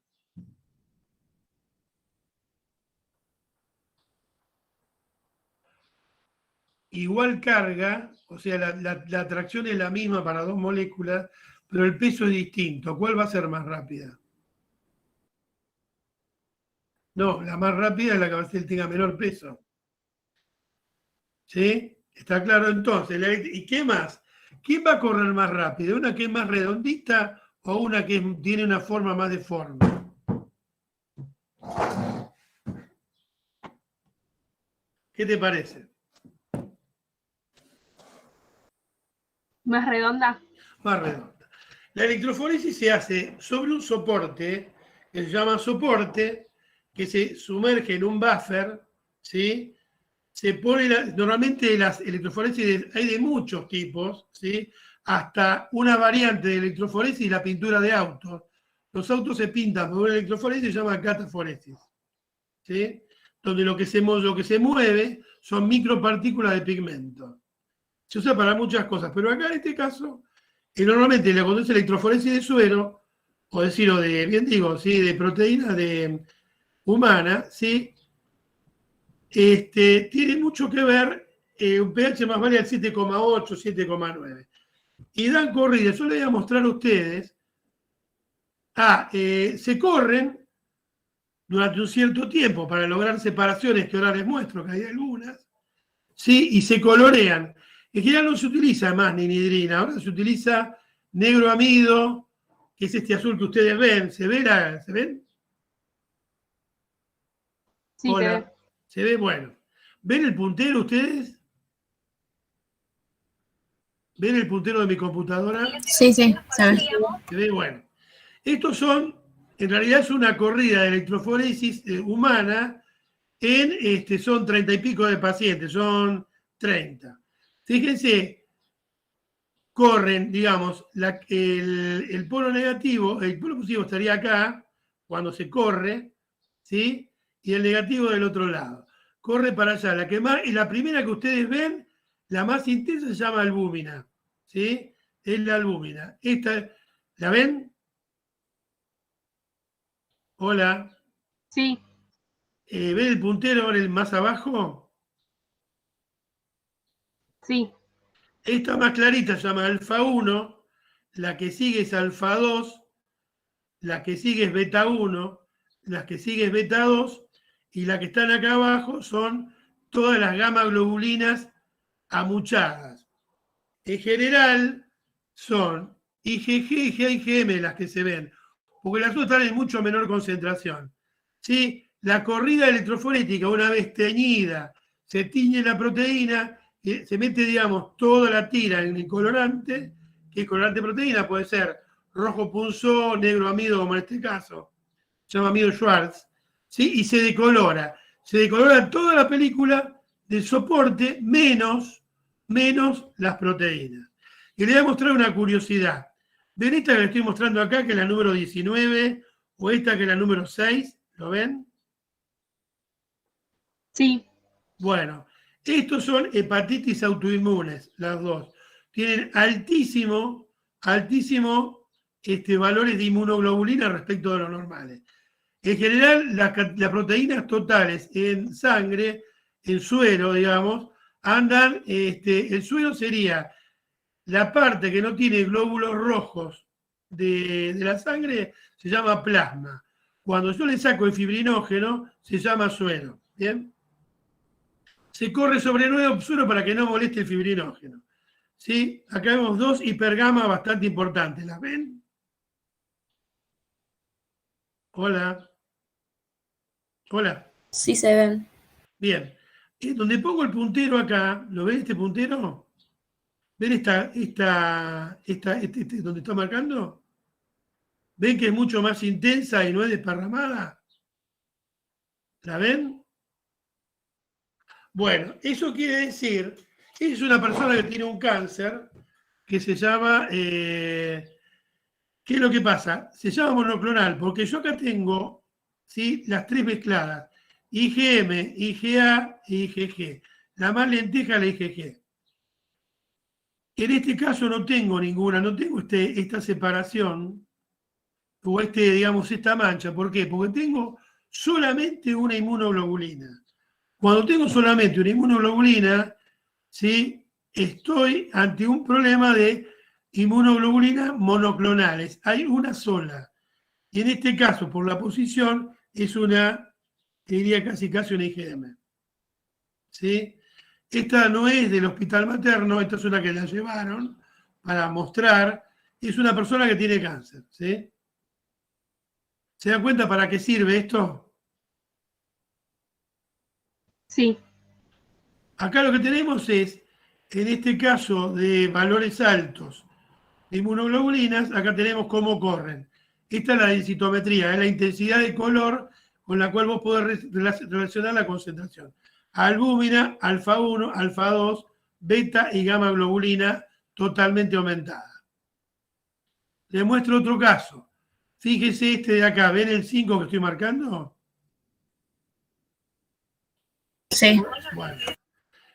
Igual carga, o sea, la atracción es la misma para dos moléculas, pero el peso es distinto. ¿Cuál va a ser más rápida? No, la más rápida es la que tenga menor peso. ¿Sí? ¿Está claro entonces? ¿Y qué más? ¿Quién va a correr más rápido? ¿Una que es más redondita o una que tiene una forma más deforme? ¿Qué te parece? ¿Más redonda? Más redonda. La electroforesis se hace sobre un soporte que se llama soporte, que se sumerge en un buffer, ¿sí? Se pone, normalmente las electroforesis hay de muchos tipos, ¿sí? Hasta una variante de electroforesis y la pintura de autos. Los autos se pintan por una electroforesis y se llama cataforesis, ¿sí? Donde lo que se mueve son micropartículas de pigmento. Se usa para muchas cosas, pero acá en este caso, normalmente cuando es electroforesis de suero, o decirlo de, bien digo, ¿sí? De proteína humana, ¿sí? Tiene mucho que ver, un pH más vale al 7,8, 7,9. Y dan corrida, yo les voy a mostrar a ustedes, se corren durante un cierto tiempo para lograr separaciones que ahora les muestro, que hay algunas, ¿sí? Y se colorean. En general no se utiliza más ninidrina, ahora se utiliza negro amido, que es este azul que ustedes ven. ¿Se ven? Sí, Hola. se ve. ¿Se ve? Bueno. ¿Ven el puntero ustedes? ¿Ven el puntero de mi computadora? Sí, se ve. ¿Se ve? Bueno. Estos son, en realidad es una corrida de electroforesis humana son 30 y pico de pacientes, son 30. Fíjense, corren, digamos, el polo negativo, el polo positivo estaría acá, cuando se corre, ¿sí? Y el negativo del otro lado. Corre para allá. Y la primera que ustedes ven, la más intensa, se llama albúmina, ¿sí? Es la albúmina. Esta, ¿la ven? Hola. Sí. ¿Ven el puntero ahora el más abajo? Sí. Esta más clarita se llama alfa 1, la que sigue es alfa 2, la que sigue es beta 1, la que sigue es beta 2, y la que están acá abajo son todas las gamma globulinas amuchadas. En general son IgG, IgA, IgM las que se ven, porque las otras están en mucho menor concentración. ¿Sí? La corrida electroforética, una vez teñida, se tiñe la proteína, se mete, digamos, toda la tira en el colorante, que el colorante proteína puede ser rojo punzón, negro amido, como en este caso, se llama amido Schwartz, ¿sí? Y se decolora. Se decolora toda la película del soporte menos las proteínas. Y le voy a mostrar una curiosidad. ¿Ven esta que le estoy mostrando acá, que es la número 19, o esta que es la número 6? ¿Lo ven? Sí, Bueno, estos son hepatitis autoinmunes, las dos. Tienen altísimo valores de inmunoglobulina respecto de los normales. En general, las proteínas totales en sangre, en suero, digamos, andan, el suero sería la parte que no tiene glóbulos rojos de la sangre, se llama plasma. Cuando yo le saco el fibrinógeno, se llama suero. ¿Bien? Se corre sobre nuevo suero para que no moleste el fibrinógeno. ¿Sí? Acá vemos dos hipergamas bastante importantes. ¿Las ven? Hola. Hola. Sí se ven. Bien. Donde pongo el puntero acá, ¿lo ven este puntero? ¿Ven donde está marcando? ¿Ven que es mucho más intensa y no es desparramada? ¿La ven? Bueno, eso quiere decir que es una persona que tiene un cáncer que se llama, ¿qué es lo que pasa? Se llama monoclonal, porque yo acá tengo, ¿sí?, las tres mezcladas, IgM, IgA e IgG. La más lenteja es la IgG. En este caso no tengo ninguna, no tengo esta separación, o digamos, esta mancha. ¿Por qué? Porque tengo solamente una inmunoglobulina. Cuando tengo solamente una inmunoglobulina, ¿sí?, estoy ante un problema de inmunoglobulinas monoclonales. Hay una sola. Y en este caso, por la posición, es una, te diría casi una IgM. ¿Sí? Esta no es del hospital materno, esta es una que la llevaron para mostrar. Es una persona que tiene cáncer. ¿Sí? ¿Se dan cuenta para qué sirve esto? sí, Acá lo que tenemos es, en este caso de valores altos de inmunoglobulinas, acá tenemos cómo corren. Esta es la densitometría, es la intensidad de color con la cual vos podés relacionar la concentración. Albúmina, alfa 1, alfa 2, beta y gamma globulina totalmente aumentada. Les muestro otro caso. Fíjese este de acá, ¿ven el 5 que estoy marcando? Sí. Bueno.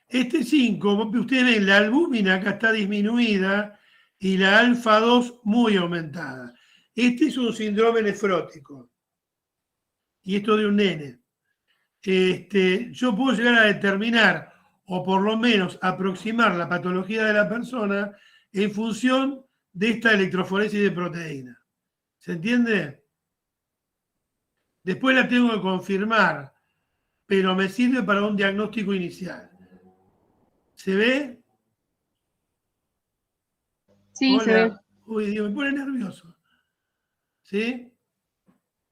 Este 5, ustedes ven, la albúmina acá está disminuida y la alfa 2 muy aumentada. Este es un síndrome nefrótico. Y esto de un nene. Yo puedo llegar a determinar, o por lo menos aproximar la patología de la persona en función de esta electroforesis de proteína. ¿Se entiende? Después la tengo que confirmar, pero me sirve para un diagnóstico inicial. ¿Se ve? sí, Hola. se ve. Uy, Dios, me pone nervioso. ¿Sí?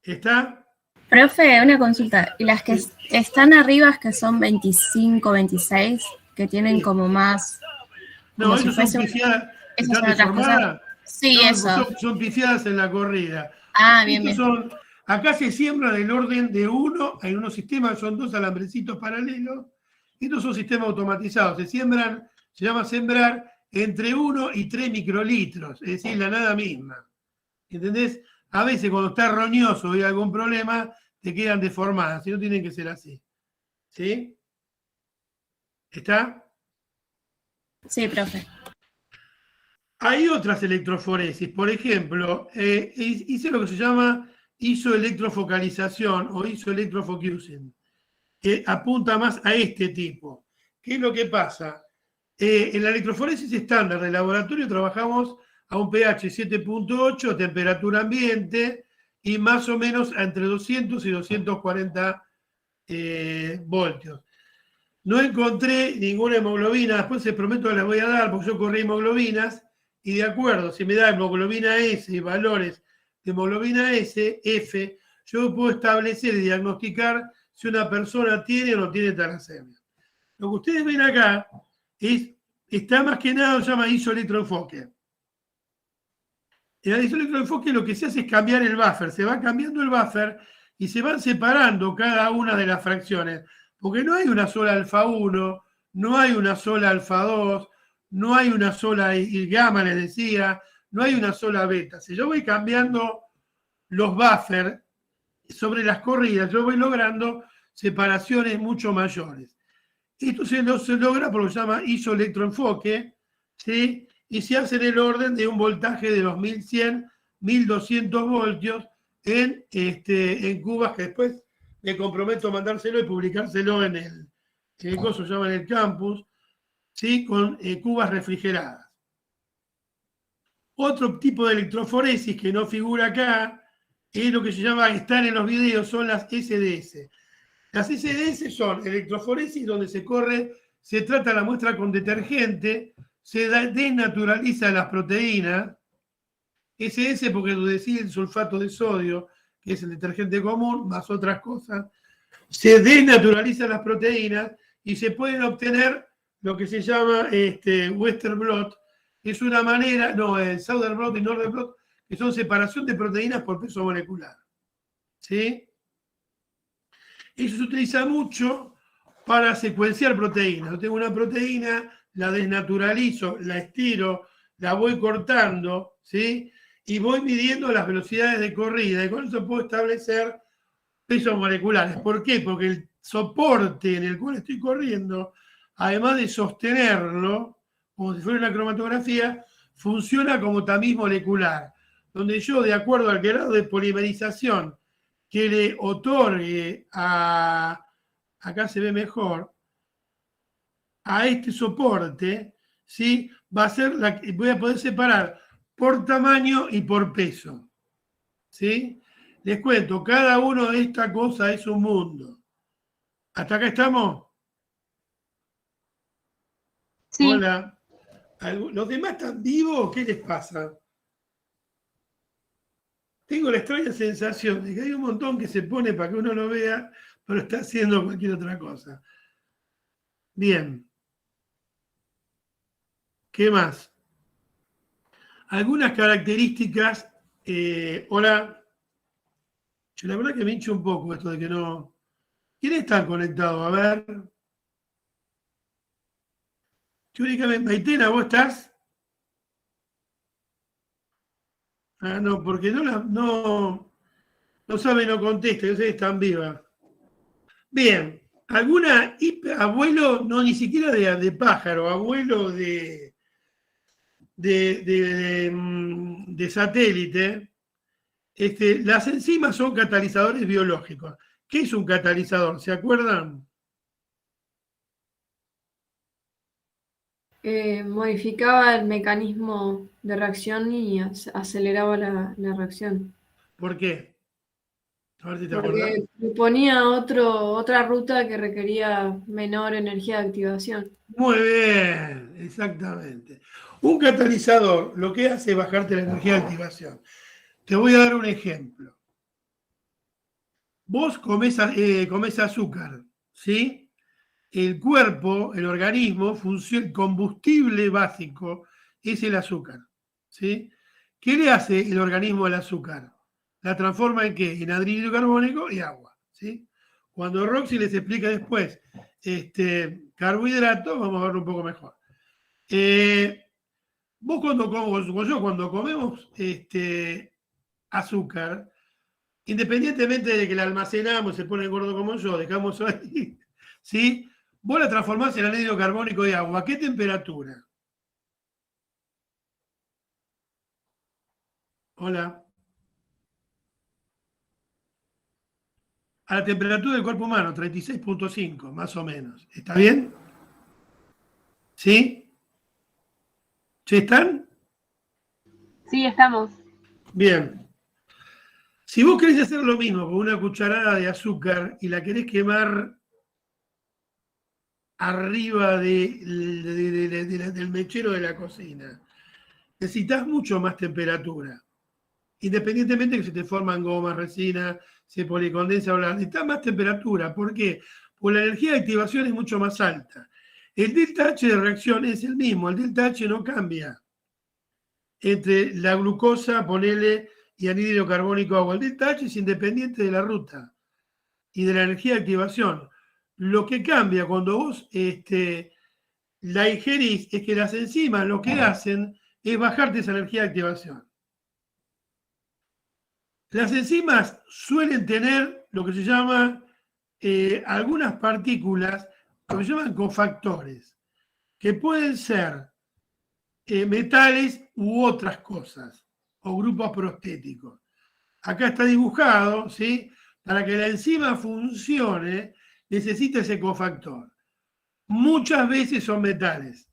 ¿Está? Profe, una consulta. ¿Y las que están arriba, que son 25, 26, que tienen como más... No, como si esos son fuese pifiadas. esas ¿Están son otras cosas? deformadas? Sí, No, eso. son pifiadas en la corrida. Ah, bien, Estos bien. acá se siembra del orden de uno, hay unos sistemas, son dos alambrecitos paralelos. Estos son sistemas automatizados. Se siembran, se llama sembrar entre 1 y 3 microlitros, es decir, la nada misma. ¿Entendés? A veces cuando está roñoso o hay algún problema, te quedan deformadas, si no tienen que ser así. ¿Sí? ¿Está? Sí, profe. Hay otras electroforesis, por ejemplo, hice lo que se llama isoelectrofocalización o isoelectrofocusing, que apunta más a este tipo. ¿Qué es lo que pasa? En la electroforesis estándar del laboratorio trabajamos a un pH 7.8, temperatura ambiente, y más o menos entre 200 y 240 voltios. No encontré ninguna hemoglobina, después se prometo que les voy a dar, porque yo corrí hemoglobinas, y de acuerdo, si me da hemoglobina S y valores de hemoglobina S, F, yo puedo establecer y diagnosticar si una persona tiene o no tiene talasemia. Lo que ustedes ven acá está más que nada, se llama isoelectroenfoque. En el electroenfoque lo que se hace es cambiar el buffer, se va cambiando el buffer y se van separando cada una de las fracciones, porque no hay una sola alfa 1, no hay una sola alfa 2, no hay una sola gamma, les decía, no hay una sola beta. Si yo voy cambiando los buffers sobre las corridas, yo voy logrando separaciones mucho mayores. Esto se logra por lo que se llama isoelectroenfoque, ¿sí? Y se hace en el orden de un voltaje de los 1100, 1200 voltios en cubas, que después me comprometo a mandárselo y publicárselo en el coso se llama en el campus, ¿sí? Con cubas refrigeradas. Otro tipo de electroforesis que no figura acá es lo que se llama, están en los videos, son las SDS. Las SDS son electroforesis donde se trata la muestra con detergente, se desnaturaliza las proteínas, SS porque decía el sulfato de sodio, que es el detergente común, más otras cosas, se desnaturalizan las proteínas y se pueden obtener lo que se llama Western blot, que es una manera, Southern blot y Northern blot, que son separación de proteínas por peso molecular. ¿Sí? Eso se utiliza mucho para secuenciar proteínas. Yo tengo una proteína, la desnaturalizo, la estiro, la voy cortando, ¿sí? Y voy midiendo las velocidades de corrida, y con eso puedo establecer pesos moleculares. ¿Por qué? Porque el soporte en el cual estoy corriendo, además de sostenerlo, como si fuera una cromatografía, funciona como tamiz molecular, donde yo, de acuerdo al grado de polimerización que le otorgue acá se ve mejor, a este soporte, ¿sí? Voy a poder separar por tamaño y por peso. ¿Sí? Les cuento, cada uno de estas cosas es un mundo. ¿Hasta acá estamos? Sí. Hola. ¿Los demás están vivos? ¿Qué les pasa? Tengo la extraña sensación de que hay un montón que se pone para que uno lo vea, pero está haciendo cualquier otra cosa. Bien. ¿Qué más? Algunas características. Hola. Yo la verdad que me hincho un poco esto de que no. ¿Quiénes están conectados? A ver. Teóricamente, Maitena, ¿vos estás? Ah, no, porque no sabe, no contesta, yo sé que están vivas. Bien, alguna abuelo, no ni siquiera de pájaro, abuelo de satélite, las enzimas son catalizadores biológicos. ¿Qué es un catalizador? ¿Se acuerdan? Modificaba el mecanismo de reacción y aceleraba la reacción. ¿Por qué? A ver si te acordás. Porque proponía otra ruta que requería menor energía de activación. Muy bien, exactamente. Un catalizador lo que hace es bajarte la energía de activación. Te voy a dar un ejemplo. Vos comés azúcar, ¿sí? El cuerpo, el organismo, el combustible básico es el azúcar, ¿sí? ¿Qué le hace el organismo al azúcar? La transforma en ¿qué? En anhídrido carbónico y agua, ¿sí? Cuando Roxy les explica después carbohidratos, vamos a verlo un poco mejor. Vos cuando comemos azúcar, independientemente de que la almacenamos, se pone gordo como yo, dejamos ahí, ¿sí? Vos la transformás en anhídrido carbónico y agua. ¿A qué temperatura? Hola. A la temperatura del cuerpo humano, 36.5, más o menos. ¿Está bien? ¿Sí? ¿Sí están? Sí, estamos. Bien. Si vos querés hacer lo mismo con una cucharada de azúcar y la querés quemar arriba del mechero de la cocina, necesitas mucho más temperatura. Independientemente de que se te forman gomas, resina, se policondensa, necesitas más temperatura. ¿Por qué? Porque la energía de activación es mucho más alta. El delta H de reacción es el mismo, el delta H no cambia. entre la glucosa, ponele, y anhídrido carbónico agua. El delta H es independiente de la ruta y de la energía de activación. Lo que cambia cuando vos la ingerís es que las enzimas lo que hacen es bajarte esa energía de activación. Las enzimas suelen tener lo que se llama algunas partículas, lo que se llaman cofactores, que pueden ser metales u otras cosas, o grupos prostéticos. Acá está dibujado, ¿sí? Para que la enzima funcione, necesita ese cofactor. Muchas veces son metales.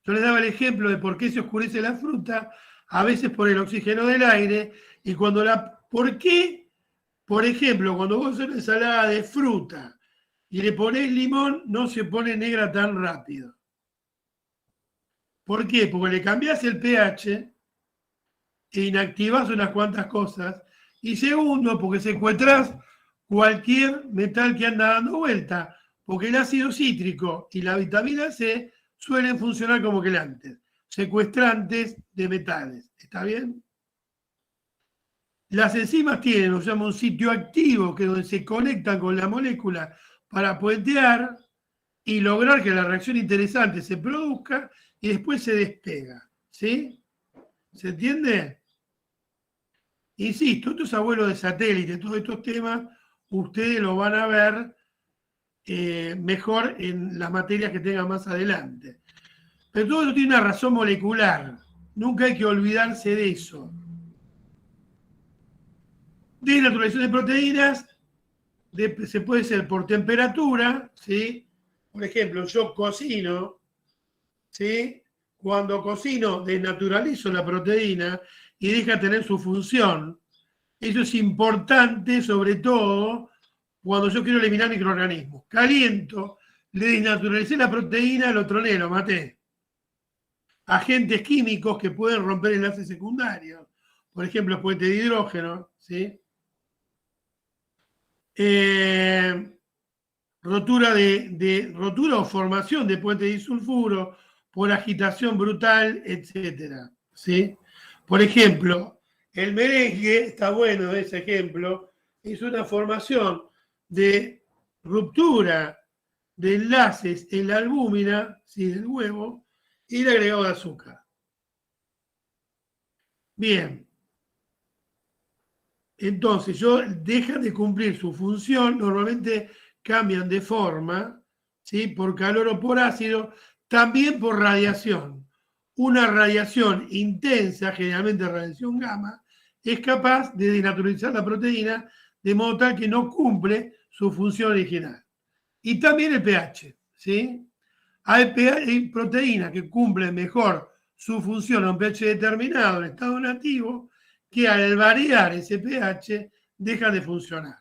Yo les daba el ejemplo de por qué se oscurece la fruta, a veces por el oxígeno del aire, y cuando ¿por qué? Por ejemplo, cuando vos haces una ensalada de fruta y le ponés limón, no se pone negra tan rápido. ¿Por qué? Porque le cambiás el pH e inactivás unas cuantas cosas. Y segundo, porque secuestrás cualquier metal que anda dando vuelta, porque el ácido cítrico y la vitamina C suelen funcionar como quelantes, secuestrantes de metales. ¿Está bien? Las enzimas tienen, lo llama un sitio activo, que es donde se conectan con la molécula para puentear y lograr que la reacción interesante se produzca y después se despega. ¿Sí? ¿Se entiende? Insisto, estos abuelos de satélite, todos estos temas, ustedes lo van a ver mejor en las materias que tengan más adelante. Pero todo eso tiene una razón molecular. Nunca hay que olvidarse de eso. Desnaturalización de proteínas se puede hacer por temperatura, ¿sí? Por ejemplo, yo cocino, ¿sí? Cuando cocino, desnaturalizo la proteína y deja tener su función. Eso es importante, sobre todo, cuando yo quiero eliminar microorganismos. Caliento, le desnaturalicé la proteína, lo troné, lo maté. Agentes químicos que pueden romper enlaces secundarios. Por ejemplo, puente de hidrógeno, ¿sí? Rotura o formación de puente de disulfuro por agitación brutal, etc. ¿Sí? Por ejemplo, el merengue, está bueno ese ejemplo, es una formación de ruptura de enlaces en la albúmina, ¿sí? Del huevo, y el agregado de azúcar. Bien. Entonces, dejan de cumplir su función, normalmente cambian de forma, ¿sí? Por calor o por ácido, también por radiación. Una radiación intensa, generalmente radiación gamma, es capaz de desnaturalizar la proteína de modo tal que no cumple su función original. Y también el pH, ¿sí? Hay proteínas que cumplen mejor su función a un pH determinado en estado nativo, que al variar ese pH deja de funcionar.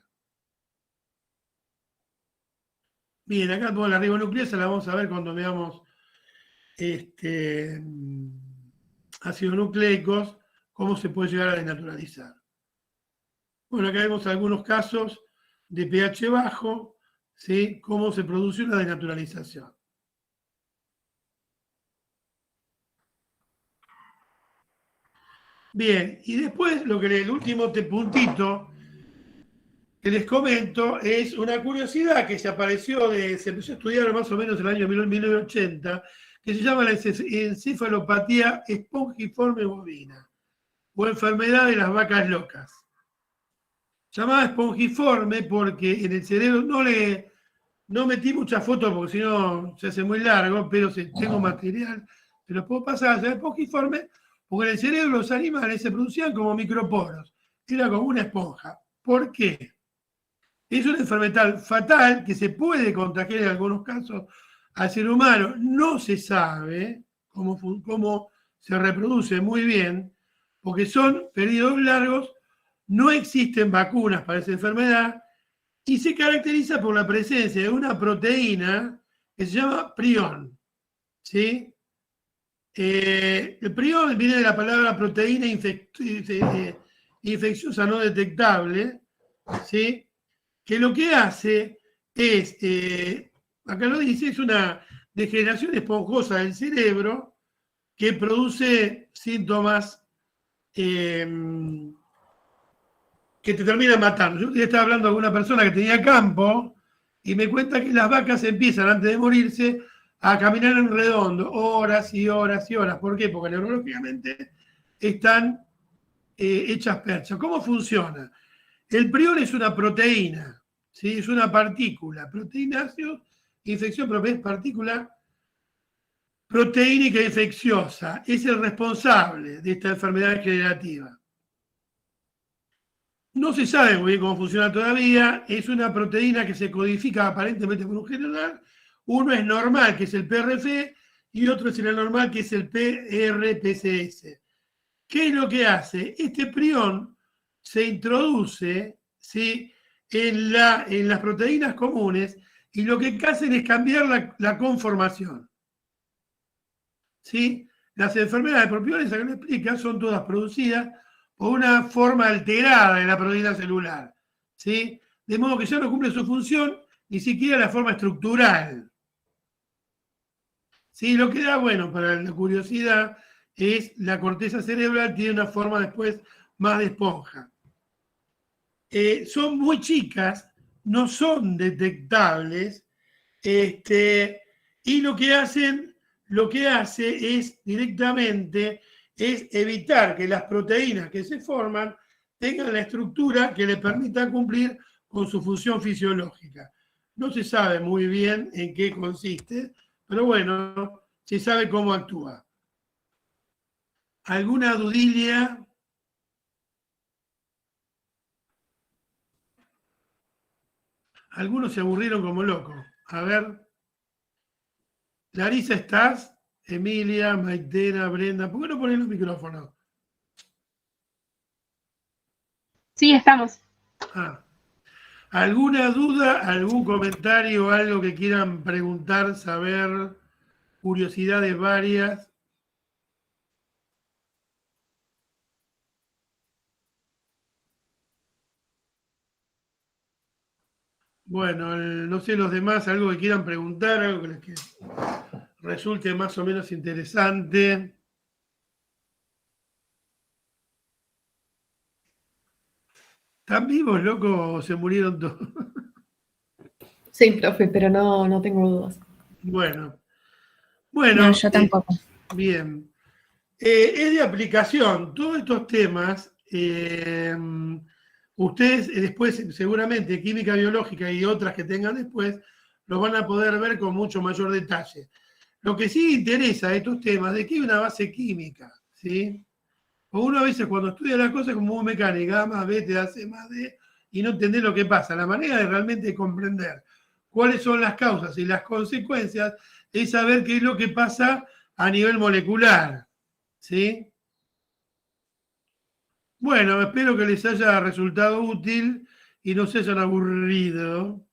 Bien, acá toda la ribonucleasa la vamos a ver cuando veamos ácidos nucleicos, cómo se puede llegar a desnaturalizar. Bueno, acá vemos algunos casos de pH bajo, ¿sí? Cómo se produce una desnaturalización. Bien, y después el último puntito que les comento es una curiosidad que se empezó a estudiar más o menos en el año 1980, que se llama la encefalopatía espongiforme bovina, o enfermedad de las vacas locas. Llamada espongiforme porque en el cerebro no metí muchas fotos porque si no se hace muy largo, pero tengo material, se los puedo pasar. Se llama espongiforme porque en el cerebro los animales se producían como microporos, era como una esponja. ¿Por qué? Es una enfermedad fatal que se puede contagiar en algunos casos al ser humano. No se sabe cómo se reproduce muy bien, porque son periodos largos, no existen vacunas para esa enfermedad y se caracteriza por la presencia de una proteína que se llama prión. ¿Sí? El prión viene de la palabra proteína infecciosa no detectable, ¿sí? Que lo que hace es, acá lo dice, es una degeneración esponjosa del cerebro, que produce síntomas que te terminan matando. Yo estaba hablando con una persona que tenía campo y me cuenta que las vacas empiezan antes de morirse a caminar en redondo, horas y horas y horas. ¿Por qué? Porque neurológicamente están hechas perchas. ¿Cómo funciona? El prion es una proteína, ¿sí? Es una partícula. Proteináceos, infección, pero es partícula proteínica infecciosa. Es el responsable de esta enfermedad degenerativa. No se sabe muy bien cómo funciona todavía. Es una proteína que se codifica aparentemente por un general. Uno es normal, que es el PRF, y otro es el anormal, que es el PRPCS. ¿Qué es lo que hace? Este prion se introduce, ¿sí?, en las proteínas comunes y lo que hacen es cambiar la conformación. ¿Sí? Las enfermedades por prion, esa que me explica, son todas producidas por una forma alterada de la proteína celular. ¿Sí? De modo que ya no cumple su función ni siquiera la forma estructural. ¿Sí? Lo que da, bueno, para la curiosidad, es la corteza cerebral, tiene una forma después más de esponja. Son muy chicas, no son detectables, y lo que hace es directamente es evitar que las proteínas que se forman tengan la estructura que le permita cumplir con su función fisiológica. No se sabe muy bien en qué consiste, pero bueno, se sabe cómo actúa. ¿Alguna dudilla? Algunos se aburrieron como locos. A ver. Larisa, ¿estás? Emilia, Maitena, Brenda. ¿Por qué no ponen los micrófonos? Sí, estamos. ¿Alguna duda, algún comentario, algo que quieran preguntar, saber? Curiosidades varias. Bueno, no sé los demás, algo que quieran preguntar, algo que les resulte más o menos interesante. ¿Están vivos, loco, o se murieron todos? Sí, profe, pero no tengo dudas. Bueno, No, yo tampoco. bien. Es de aplicación. Todos estos temas, ustedes después, seguramente, química biológica y otras que tengan después, los van a poder ver con mucho mayor detalle. Lo que sí interesa de estos temas es que hay una base química, ¿sí? O uno a veces cuando estudia la cosa como muy mecánica, A más B te da C más D, y no entendés lo que pasa. La manera de realmente comprender cuáles son las causas y las consecuencias es saber qué es lo que pasa a nivel molecular, ¿sí? Bueno, espero que les haya resultado útil y no se hayan aburrido.